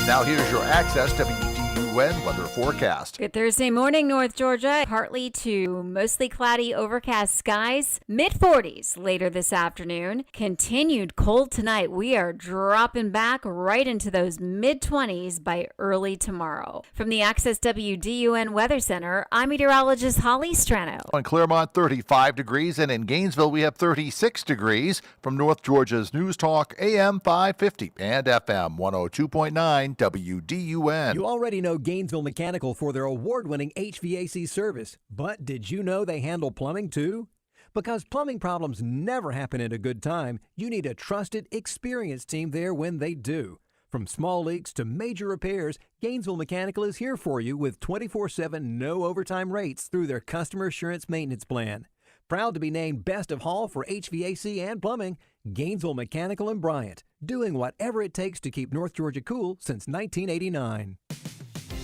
Now here's your Access WDUN weather forecast. Good Thursday morning, North Georgia. Partly to mostly cloudy, overcast skies. Mid-40s later this afternoon. Continued cold tonight. We are dropping back right into those mid-20s by early tomorrow. From the Access WDUN Weather Center, I'm meteorologist Holly Strano. On Claremont, 35 degrees, and in Gainesville, we have 36 degrees. From North Georgia's News Talk, AM 550 and FM 102.9 WDUN. You already know Gainesville Mechanical for their award-winning HVAC service, but did you know they handle plumbing too? Because plumbing problems never happen at a good time, you need a trusted, experienced team there when they do. From small leaks to major repairs, Gainesville Mechanical is here for you with 24/7 no overtime rates through their Customer Assurance Maintenance Plan. Proud to be named Best of Hall for HVAC and plumbing, Gainesville Mechanical and Bryant, doing whatever it takes to keep North Georgia cool since 1989.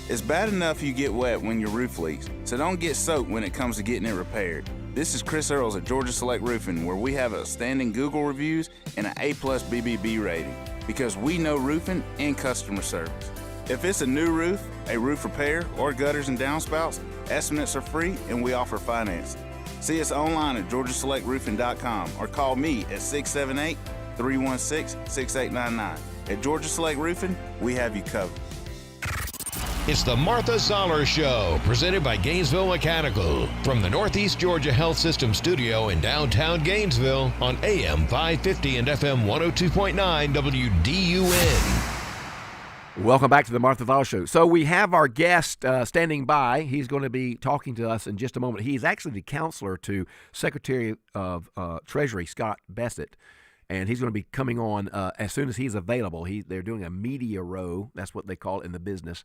It's bad enough you get wet when your roof leaks, so don't get soaked when it comes to getting it repaired. This is Chris Earls at Georgia Select Roofing, where we have outstanding Google reviews and an A+ BBB rating, because we know roofing and customer service. If it's a new roof, a roof repair, or gutters and downspouts, estimates are free and we offer financing. See us online at georgiaselectroofing.com or call me at 678-316-6899. At Georgia Select Roofing, we have you covered. It's the Martha Zoller Show, presented by Gainesville Mechanical. From the Northeast Georgia Health System studio in downtown Gainesville on AM 550 and FM 102.9 WDUN. Welcome back to the Martha Zoller Show. So we have our guest standing by. He's going to be talking to us in just a moment. He is actually the counselor to Secretary of Treasury, Scott Bassett. And he's going to be coming on as soon as he's available. They're doing a media row. That's what they call it in the business,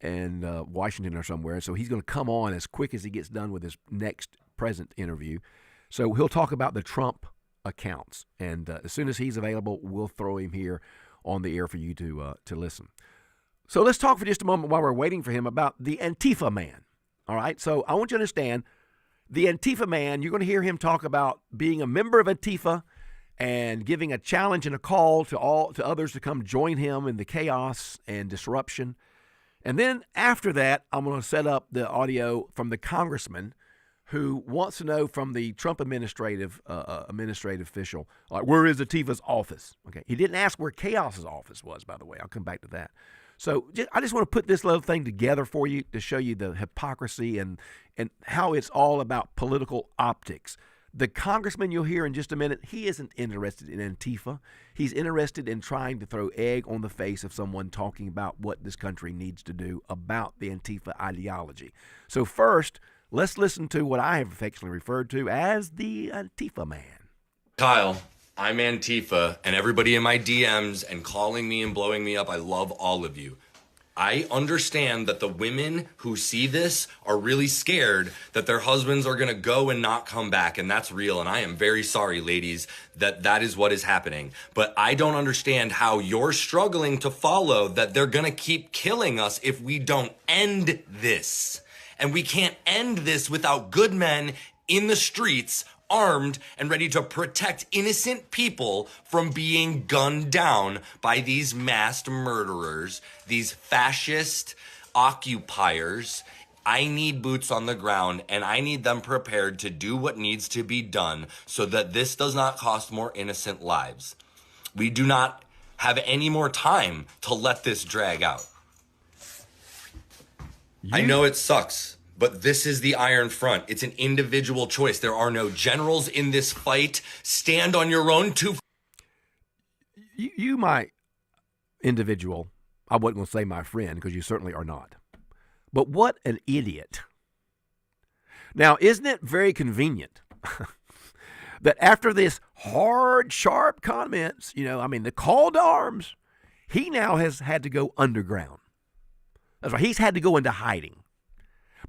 in Washington or somewhere. So he's going to come on as quick as he gets done with his next present interview. So he'll talk about the Trump accounts. And as soon as he's available, we'll throw him here on the air for you to listen. So let's talk for just a moment while we're waiting for him about the Antifa man. All right? So I want you to understand, the Antifa man, you're going to hear him talk about being a member of Antifa and giving a challenge and a call to others to come join him in the chaos and disruption. And then after that, I'm going to set up the audio from the congressman who wants to know from the Trump administrative official, like, where is Antifa's office? Okay, he didn't ask where Chaos's office was, by the way. I'll come back to that. So I just want to put this little thing together for you to show you the hypocrisy and how it's all about political optics. The congressman you'll hear in just a minute, he isn't interested in Antifa. He's interested in trying to throw egg on the face of someone talking about what this country needs to do about the Antifa ideology. So first, let's listen to what I have affectionately referred to as the Antifa man. Kyle, I'm Antifa, and everybody in my DMs and calling me and blowing me up, I love all of you. I understand that the women who see this are really scared that their husbands are going to go and not come back, and that's real, and I am very sorry, ladies, that is what is happening. But I don't understand how you're struggling to follow that they're going to keep killing us if we don't end this. And we can't end this without good men in the streets, armed and ready to protect innocent people from being gunned down by these masked murderers, these fascist occupiers. I need boots on the ground, and I need them prepared to do what needs to be done so that this does not cost more innocent lives. We do not have any more time to let this drag out. I know it sucks, but this is the Iron Front. It's an individual choice. There are no generals in this fight. Stand on your own two. You, my individual, I wasn't going to say my friend because you certainly are not. But what an idiot. Now, isn't it very convenient that after this hard, sharp comments, the call to arms, he now has had to go underground. That's right. He's had to go into hiding.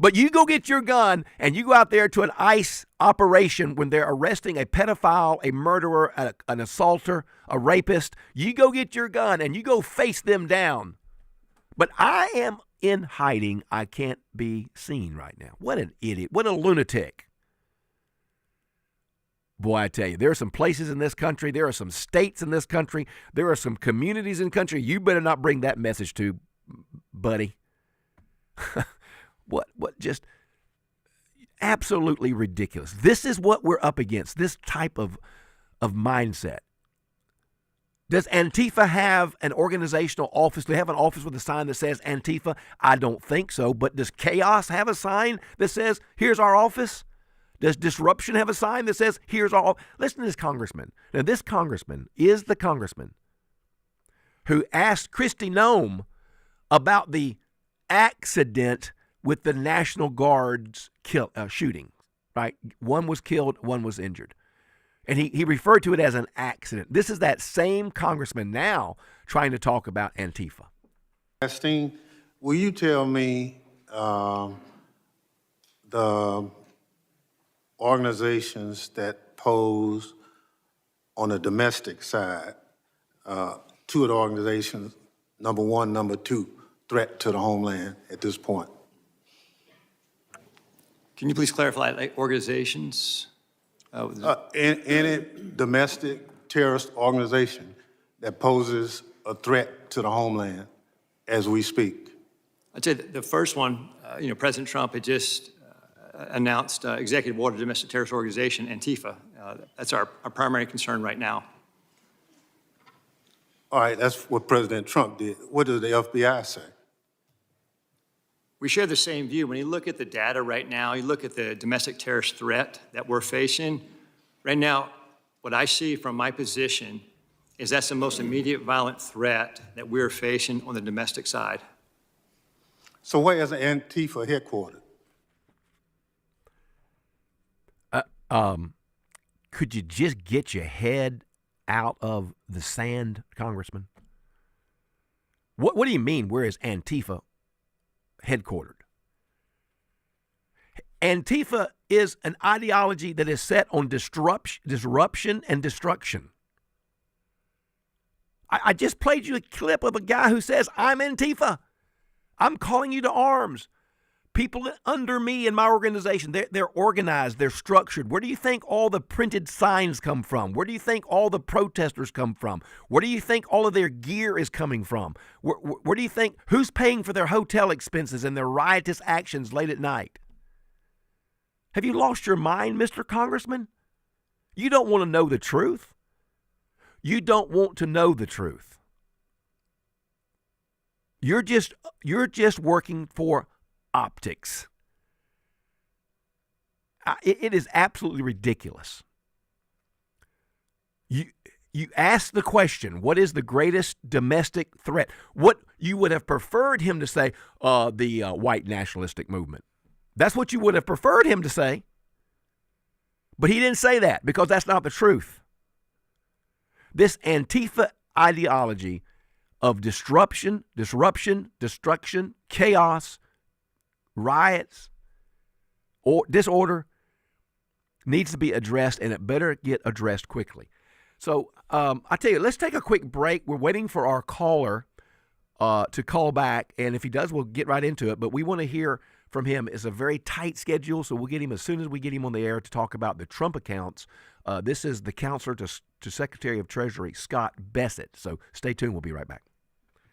But you go get your gun and you go out there to an ICE operation when they're arresting a pedophile, a murderer, an assaulter, a rapist. You go get your gun and you go face them down. But I am in hiding. I can't be seen right now. What an idiot. What a lunatic. Boy, I tell you, there are some places in this country, there are some states in this country, there are some communities in the country you better not bring that message to, buddy. What just absolutely ridiculous. This is what we're up against, this type of mindset. Does Antifa have an organizational office? Do they have an office with a sign that says Antifa? I don't think so. But does Chaos have a sign that says, here's our office? Does Disruption have a sign that says, here's our office? Listen to this congressman. Now, this congressman is the congressman who asked Kristi Noem about the accident with the National Guard's shooting, right? One was killed, one was injured. And he referred to it as an accident. This is that same congressman now trying to talk about Antifa. Christine, will you tell me the organizations that pose on the domestic side, two of the organizations, number one, number two, threat to the homeland at this point? Can you please clarify, like organizations? Any domestic terrorist organization that poses a threat to the homeland as we speak? I'd say the first one, President Trump had just announced executive order domestic terrorist organization, Antifa. That's our primary concern right now. All right, that's what President Trump did. What does the FBI say? We share the same view. When you look at the data right now, you look at the domestic terrorist threat that we're facing, right now, what I see from my position is that's the most immediate violent threat that we're facing on the domestic side. So where is Antifa headquartered? Could you just get your head out of the sand, Congressman? What do you mean, where is Antifa headquartered? Antifa is an ideology that is set on disruption and destruction. I just played you a clip of a guy who says, I'm Antifa. I'm calling you to arms. People under me in my organization, they're organized, they're structured. Where do you think all the printed signs come from? Where do you think all the protesters come from? Where do you think all of their gear is coming from? Where do you think, who's paying for their hotel expenses and their riotous actions late at night? Have you lost your mind, Mr. Congressman? You don't want to know the truth. You don't want to know the truth. You're just working for optics. It is absolutely ridiculous. You ask the question, what is the greatest domestic threat? What you would have preferred him to say, the white nationalistic movement. That's what you would have preferred him to say. But he didn't say that because that's not the truth. This Antifa ideology of disruption, destruction, chaos, riots, or disorder needs to be addressed, and it better get addressed quickly. So I tell you, let's take a quick break. We're waiting for our caller to call back, and if he does, we'll get right into it. But we want to hear from him. It's a very tight schedule, so we'll get him as soon as we get him on the air to talk about the Trump accounts. This is the counselor to Secretary of Treasury, Scott Bessent. So stay tuned. We'll be right back.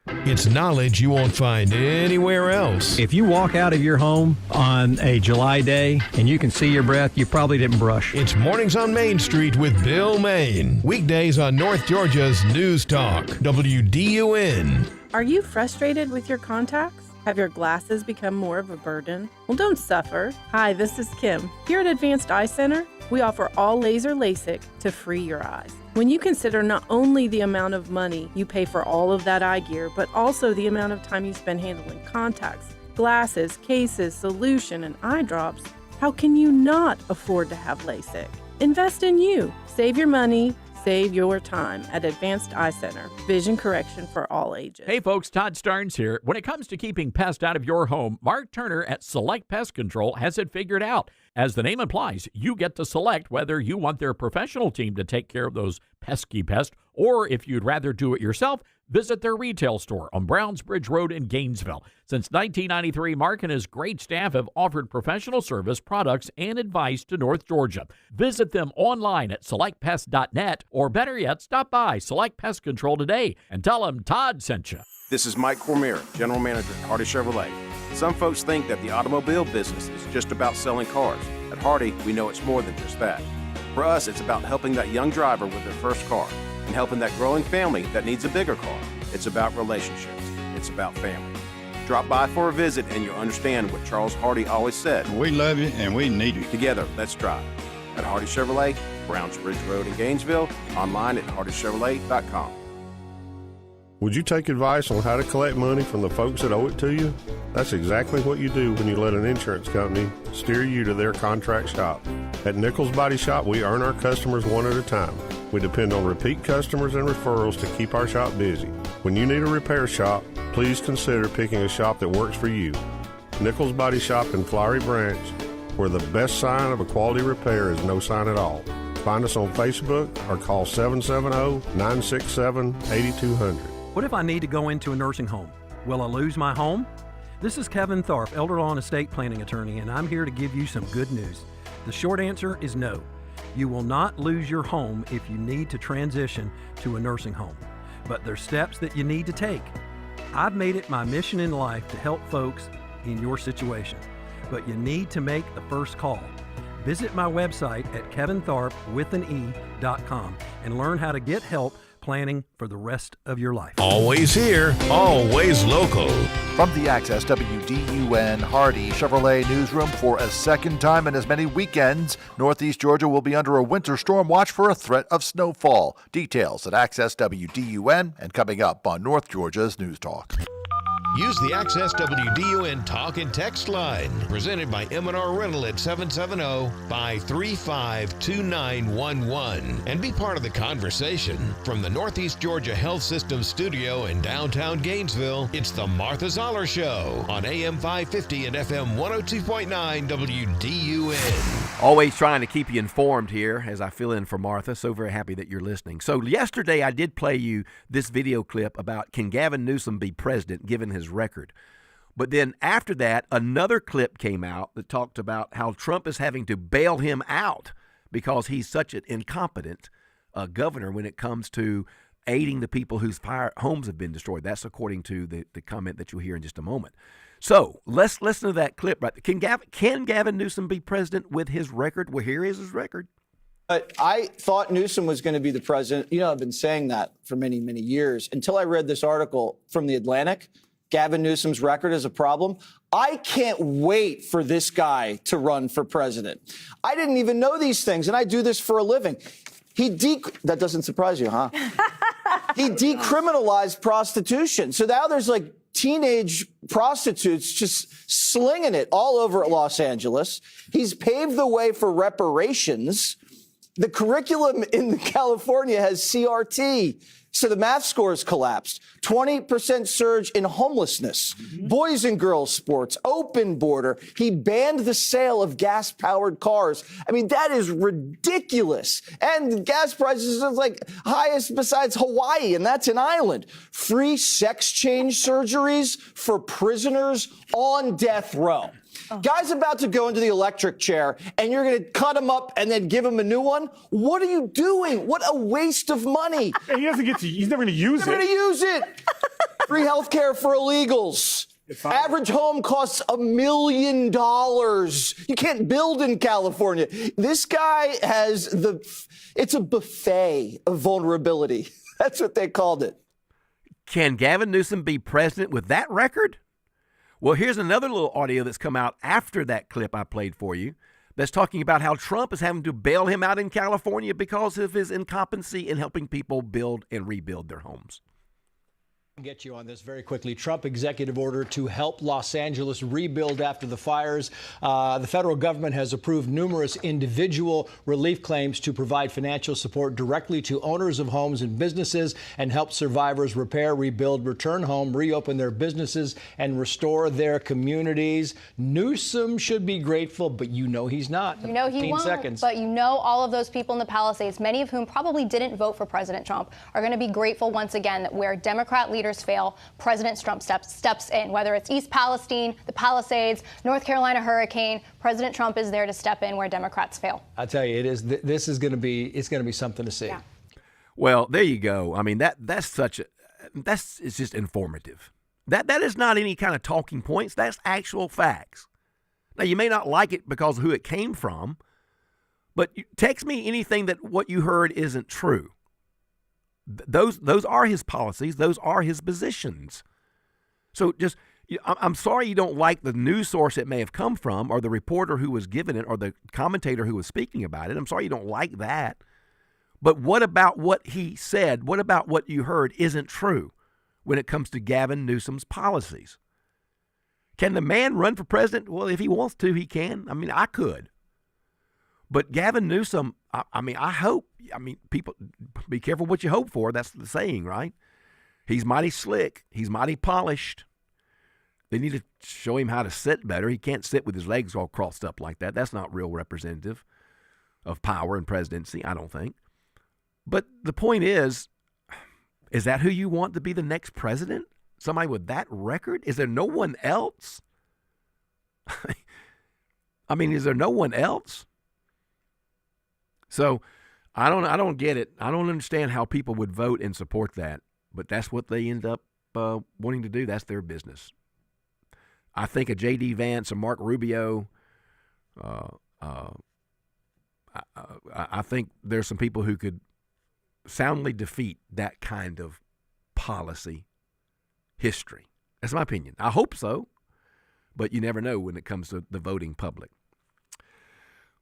It's knowledge you won't find anywhere else. If you walk out of your home on a July day and you can see your breath, you probably didn't brush. It's Mornings on Main Street with Bill Main. Weekdays on North Georgia's News Talk, WDUN. Are you frustrated with your contacts? Have your glasses become more of a burden? Well, don't suffer. Hi, this is Kim. Here at Advanced Eye Center, we offer all laser LASIK to free your eyes. When you consider not only the amount of money you pay for all of that eye gear, but also the amount of time you spend handling contacts, glasses, cases, solution, and eye drops, how can you not afford to have LASIK? Invest in you. Save your money. Save your time at Advanced Eye Center. Vision correction for all ages. Hey folks, Todd Starnes here. When it comes to keeping pests out of your home, Mark Turner at Select Pest Control has it figured out. As the name implies, you get to select whether you want their professional team to take care of those pesky pests, or if you'd rather do it yourself, visit their retail store on Brownsbridge Road in Gainesville. Since 1993, Mark and his great staff have offered professional service, products, and advice to North Georgia. Visit them online at selectpest.net, or better yet, stop by Select Pest Control today and tell them Todd sent you. This is Mike Cormier, General Manager at Hardy Chevrolet. Some folks think that the automobile business is just about selling cars. At Hardy, we know it's more than just that. For us, it's about helping that young driver with their first car and helping that growing family that needs a bigger car. It's about relationships. It's about family. Drop by for a visit and you'll understand what Charles Hardy always said. We love you and we need you. Together, let's drive. At Hardy Chevrolet, Brownsbridge Road in Gainesville, online at hardychevrolet.com. Would you take advice on how to collect money from the folks that owe it to you? That's exactly what you do when you let an insurance company steer you to their contract shop. At Nichols Body Shop, we earn our customers one at a time. We depend on repeat customers and referrals to keep our shop busy. When you need a repair shop, please consider picking a shop that works for you. Nichols Body Shop in Flowery Branch, where the best sign of a quality repair is no sign at all. Find us on Facebook or call 770-967-8200. What if I need to go into a nursing home? Will I lose my home? This is Kevin Tharp, elder law and estate planning attorney, and I'm here to give you some good news. The short answer is no. You will not lose your home if you need to transition to a nursing home. But there's steps that you need to take. I've made it my mission in life to help folks in your situation. But you need to make the first call. Visit my website at kevintharp.com and learn how to get help planning for the rest of your life. Always here, always local. From the Access WDUN Hardy Chevrolet newsroom, for a second time in as many weekends, Northeast Georgia will be under a winter storm watch for a threat of snowfall. Details at Access WDUN and coming up on North Georgia's News Talk. Use the Access WDUN Talk and Text line, presented by M&R Rental at 770-535-2911, and be part of the conversation. From the Northeast Georgia Health System studio in downtown Gainesville, it's the Martha Zoller Show on AM 550 and FM 102.9 WDUN. Always trying to keep you informed here as I fill in for Martha. So very happy that you're listening. So yesterday I did play you this video clip about can Gavin Newsom be president given his record. But then after that, another clip came out that talked about how Trump is having to bail him out because he's such an incompetent governor when it comes to aiding the people whose homes have been destroyed. That's according to the comment that you'll hear in just a moment. So let's listen to that clip. Right? Can Gavin Newsom be president with his record? Well, here is his record. But I thought Newsom was going to be the president. You know, I've been saying that for many, many years until I read this article from The Atlantic. Gavin Newsom's record is a problem. I can't wait for this guy to run for president. I didn't even know these things, and I do this for a living. That doesn't surprise you, huh? He decriminalized prostitution. So now there's like teenage prostitutes just slinging it all over Los Angeles. He's paved the way for reparations. The curriculum in California has CRT. So the math scores collapsed. 20% surge in homelessness, boys and girls sports, open border. He banned the sale of gas-powered cars. I mean, that is ridiculous. And gas prices are like highest besides Hawaii, and that's an island. Free sex change surgeries for prisoners on death row. Guy's about to go into the electric chair, and you're going to cut him up and then give him a new one? What are you doing? What a waste of money. And he doesn't get to, he's never going to use it. Never going to use it. Free health care for illegals. Average home costs $1 million. You can't build in California. This guy has it's a buffet of vulnerability. That's what they called it. Can Gavin Newsom be president with that record? Well, here's another little audio that's come out after that clip I played for you that's talking about how Trump is having to bail him out in California because of his incompetency in helping people build and rebuild their homes. Get you on this very quickly. Trump executive order to help Los Angeles rebuild after the fires. The federal government has approved numerous individual relief claims to provide financial support directly to owners of homes and businesses and help survivors repair, rebuild, return home, reopen their businesses, and restore their communities. Newsom should be grateful, but you know he's not. You know he won't, seconds. But you know all of those people in the Palisades, many of whom probably didn't vote for President Trump, are going to be grateful once again that where Democrat leaders fail, President Trump steps in. Whether it's East Palestine, the Palisades, North Carolina hurricane, President Trump is there to step in where Democrats fail. I tell you, this is going to be something to see. Yeah. Well, there you go. I mean, it's just informative. That is not any kind of talking points. That's actual facts. Now, you may not like it because of who it came from, but text me anything that what you heard isn't true. Those are his policies. Those are his positions. So I'm sorry you don't like the news source it may have come from or the reporter who was given it or the commentator who was speaking about it. I'm sorry you don't like that. But what about what he said? What about what you heard isn't true when it comes to Gavin Newsom's policies? Can the man run for president? Well, if he wants to, he can. I mean, I could. But Gavin Newsom, I hope, people, be careful what you hope for. That's the saying, right? He's mighty slick. He's mighty polished. They need to show him how to sit better. He can't sit with his legs all crossed up like that. That's not real representative of power and presidency, I don't think. But the point is that who you want to be the next president? Somebody with that record? Is there no one else? Is there no one else? So I don't get it. I don't understand how people would vote and support that, but that's what they end up wanting to do. That's their business. I think a J.D. Vance, a Mark Rubio, I think there's some people who could soundly defeat that kind of policy history. That's my opinion. I hope so, but you never know when it comes to the voting public.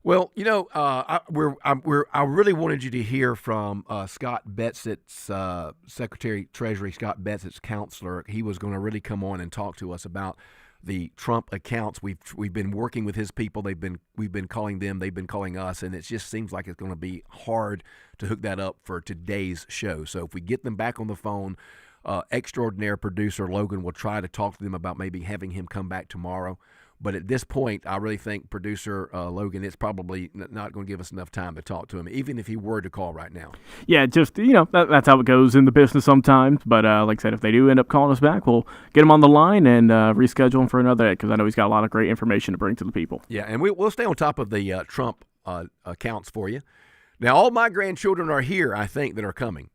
Well, I really wanted you to hear from Scott Betzett's Secretary Treasury, Scott Betzett's counselor. He was going to really come on and talk to us about the Trump accounts. We've been working with his people. We've been calling them. They've been calling us, and it just seems like it's going to be hard to hook that up for today's show. So if we get them back on the phone, extraordinaire producer Logan will try to talk to them about maybe having him come back tomorrow. But at this point, I really think producer Logan, it's probably not going to give us enough time to talk to him, even if he were to call right now. Yeah, just, that's how it goes in the business sometimes. But like I said, if they do end up calling us back, we'll get him on the line and reschedule him for another day, because I know he's got a lot of great information to bring to the people. Yeah, and we'll stay on top of the Trump accounts for you. Now, all my grandchildren are here, I think, that are coming.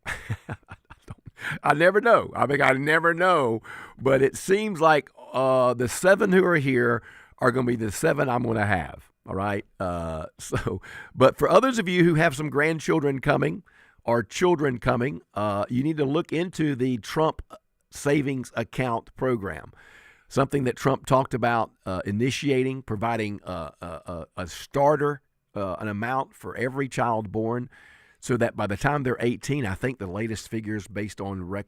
I never know. I never know. But it seems like the 7 who are here are going to be the 7 I'm going to have. All right. But for others of you who have some grandchildren coming or children coming, you need to look into the Trump Savings Account program, something that Trump talked about initiating, providing a starter, an amount for every child born, so that by the time they're 18, I think the latest figures based on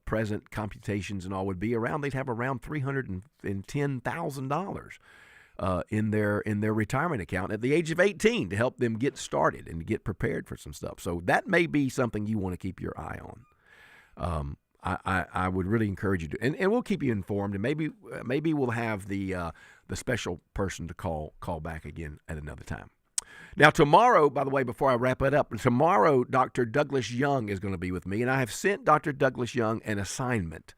present computations and all would be they'd have around $310,000 in their retirement account at the age of 18 to help them get started and get prepared for some stuff. So that may be something you want to keep your eye on. I would really encourage you to, and we'll keep you informed, and maybe we'll have the special person to call back again at another time. Now, tomorrow, by the way, before I wrap it up, tomorrow Dr. Douglas Young is going to be with me, and I have sent Dr. Douglas Young an assignment,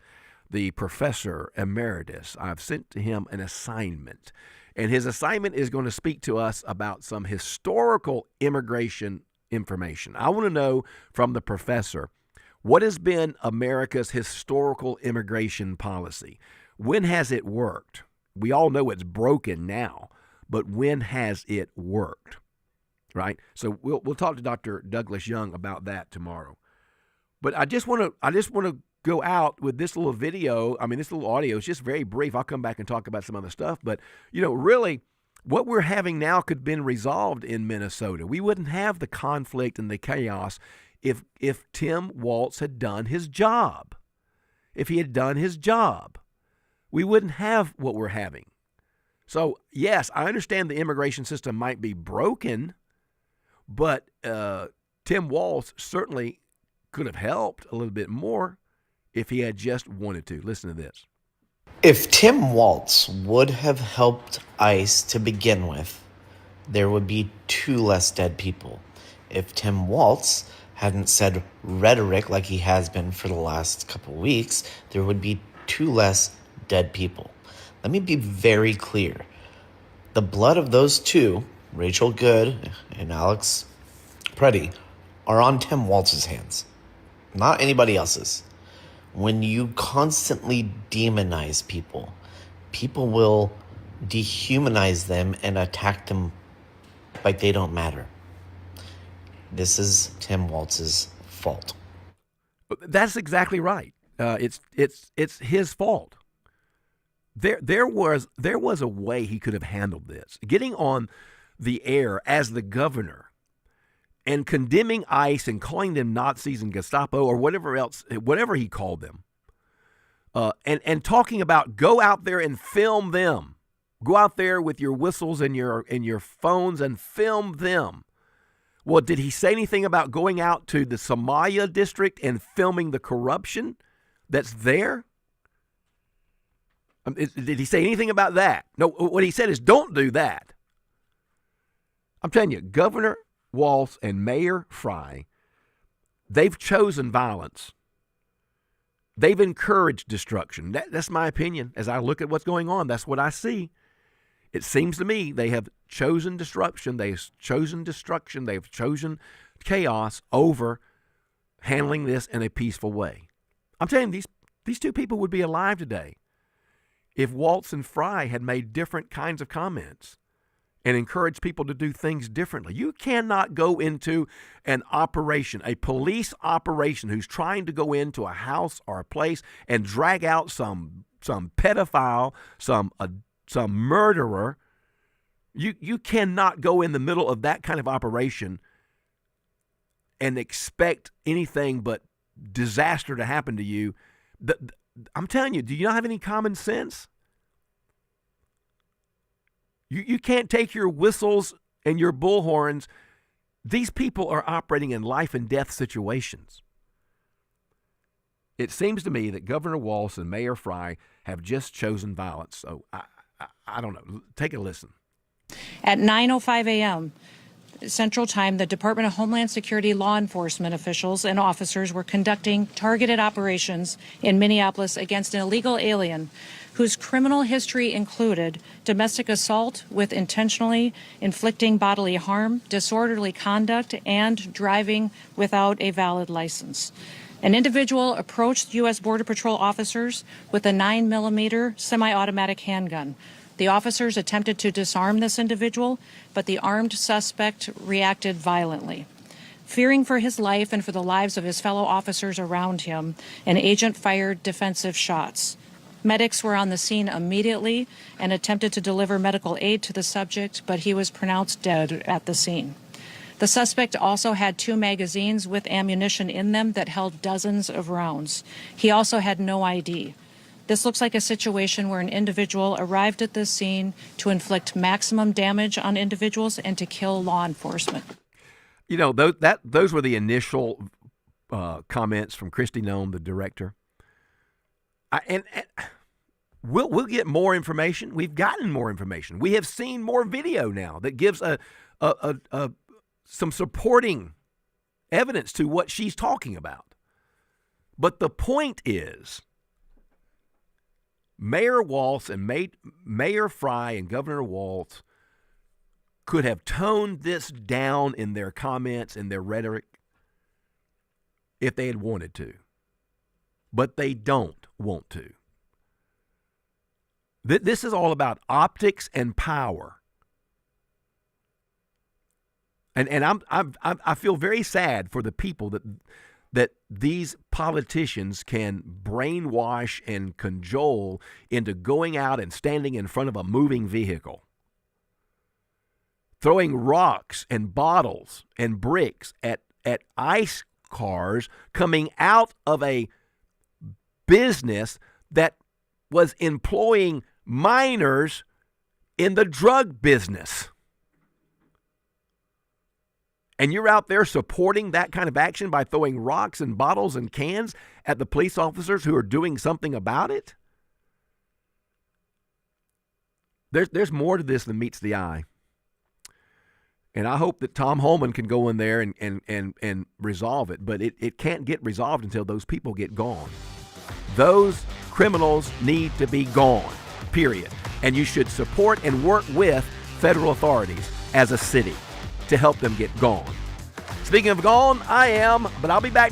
the professor emeritus. I've sent to him an assignment, and his assignment is going to speak to us about some historical immigration information. I want to know from the professor, what has been America's historical immigration policy? When has it worked? We all know it's broken now, but when has it worked? Right? So we'll talk to Dr. Douglas Young about that tomorrow. But I just want to go out with this little video. I mean, this little audio is just very brief. I'll come back and talk about some other stuff. But, really, what we're having now could have been resolved in Minnesota. We wouldn't have the conflict and the chaos if Tim Walz had done his job. If he had done his job, we wouldn't have what we're having. So, yes, I understand the immigration system might be broken, but Tim Walz certainly could have helped a little bit more if he had just wanted to. Listen to this. If Tim Walz would have helped ICE to begin with, there would be 2 less dead people. If Tim Walz hadn't said rhetoric like he has been for the last couple weeks, there would be 2 less dead people. Let me be very clear. The blood of those 2, Rachel Good and Alex Preddy, are on Tim Walz's hands, not anybody else's. When you constantly demonize people, people will dehumanize them and attack them like they don't matter. This is Tim Walz's fault. That's exactly right. It's his fault. There was a way he could have handled this. Getting on the air as the governor and condemning ICE and calling them Nazis and Gestapo or whatever else, whatever he called them, and talking about go out there and film them. Go out there with your whistles and your phones and film them. Well, did he say anything about going out to the Somalia district and filming the corruption that's there? Did he say anything about that? No, what he said is don't do that. I'm telling you, Governor Walz and Mayor Fry, they've chosen violence. They've encouraged destruction. That's my opinion. As I look at what's going on, that's what I see. It seems to me they have chosen disruption. They've chosen destruction. They've chosen chaos over handling this in a peaceful way. I'm telling you, these 2 people would be alive today if Walz and Fry had made different kinds of comments and encouraged people to do things differently. You cannot go into an operation, a police operation, who's trying to go into a house or a place and drag out some pedophile, some murderer, You cannot go in the middle of that kind of operation and expect anything but disaster to happen to you. I'm telling you, do you not have any common sense? You can't take your whistles and your bullhorns. These people are operating in life and death situations. It seems to me that Governor Walz and Mayor Fry have just chosen violence. So I don't know. Take a listen. At 9:05 a.m. Central Time, the Department of Homeland Security law enforcement officials and officers were conducting targeted operations in Minneapolis against an illegal alien whose criminal history included domestic assault with intentionally inflicting bodily harm, disorderly conduct, and driving without a valid license. An individual approached U.S. Border Patrol officers with a 9mm semi-automatic handgun. The officers attempted to disarm this individual, but the armed suspect reacted violently. Fearing for his life and for the lives of his fellow officers around him, an agent fired defensive shots. Medics were on the scene immediately and attempted to deliver medical aid to the subject, but he was pronounced dead at the scene. The suspect also had 2 magazines with ammunition in them that held dozens of rounds. He also had no ID. This looks like a situation where an individual arrived at this scene to inflict maximum damage on individuals and to kill law enforcement. You know, those were the initial comments from Kristi Noem, the director. And we'll get more information. We've gotten more information. We have seen more video now that gives some supporting evidence to what she's talking about. But the point is, Mayor Walz and Mayor Fry and Governor Walz could have toned this down in their comments and their rhetoric if they had wanted to. But they don't want to. This is all about optics and power. And I feel very sad for the people that these politicians can brainwash and cajole into going out and standing in front of a moving vehicle, throwing rocks and bottles and bricks at ICE cars coming out of a business that was employing minors in the drug business. And you're out there supporting that kind of action by throwing rocks and bottles and cans at the police officers who are doing something about it? There's more to this than meets the eye. And I hope that Tom Holman can go in there and resolve it. But it can't get resolved until those people get gone. Those criminals need to be gone, period. And you should support and work with federal authorities as a city to help them get gone. Speaking of gone, I am, but I'll be back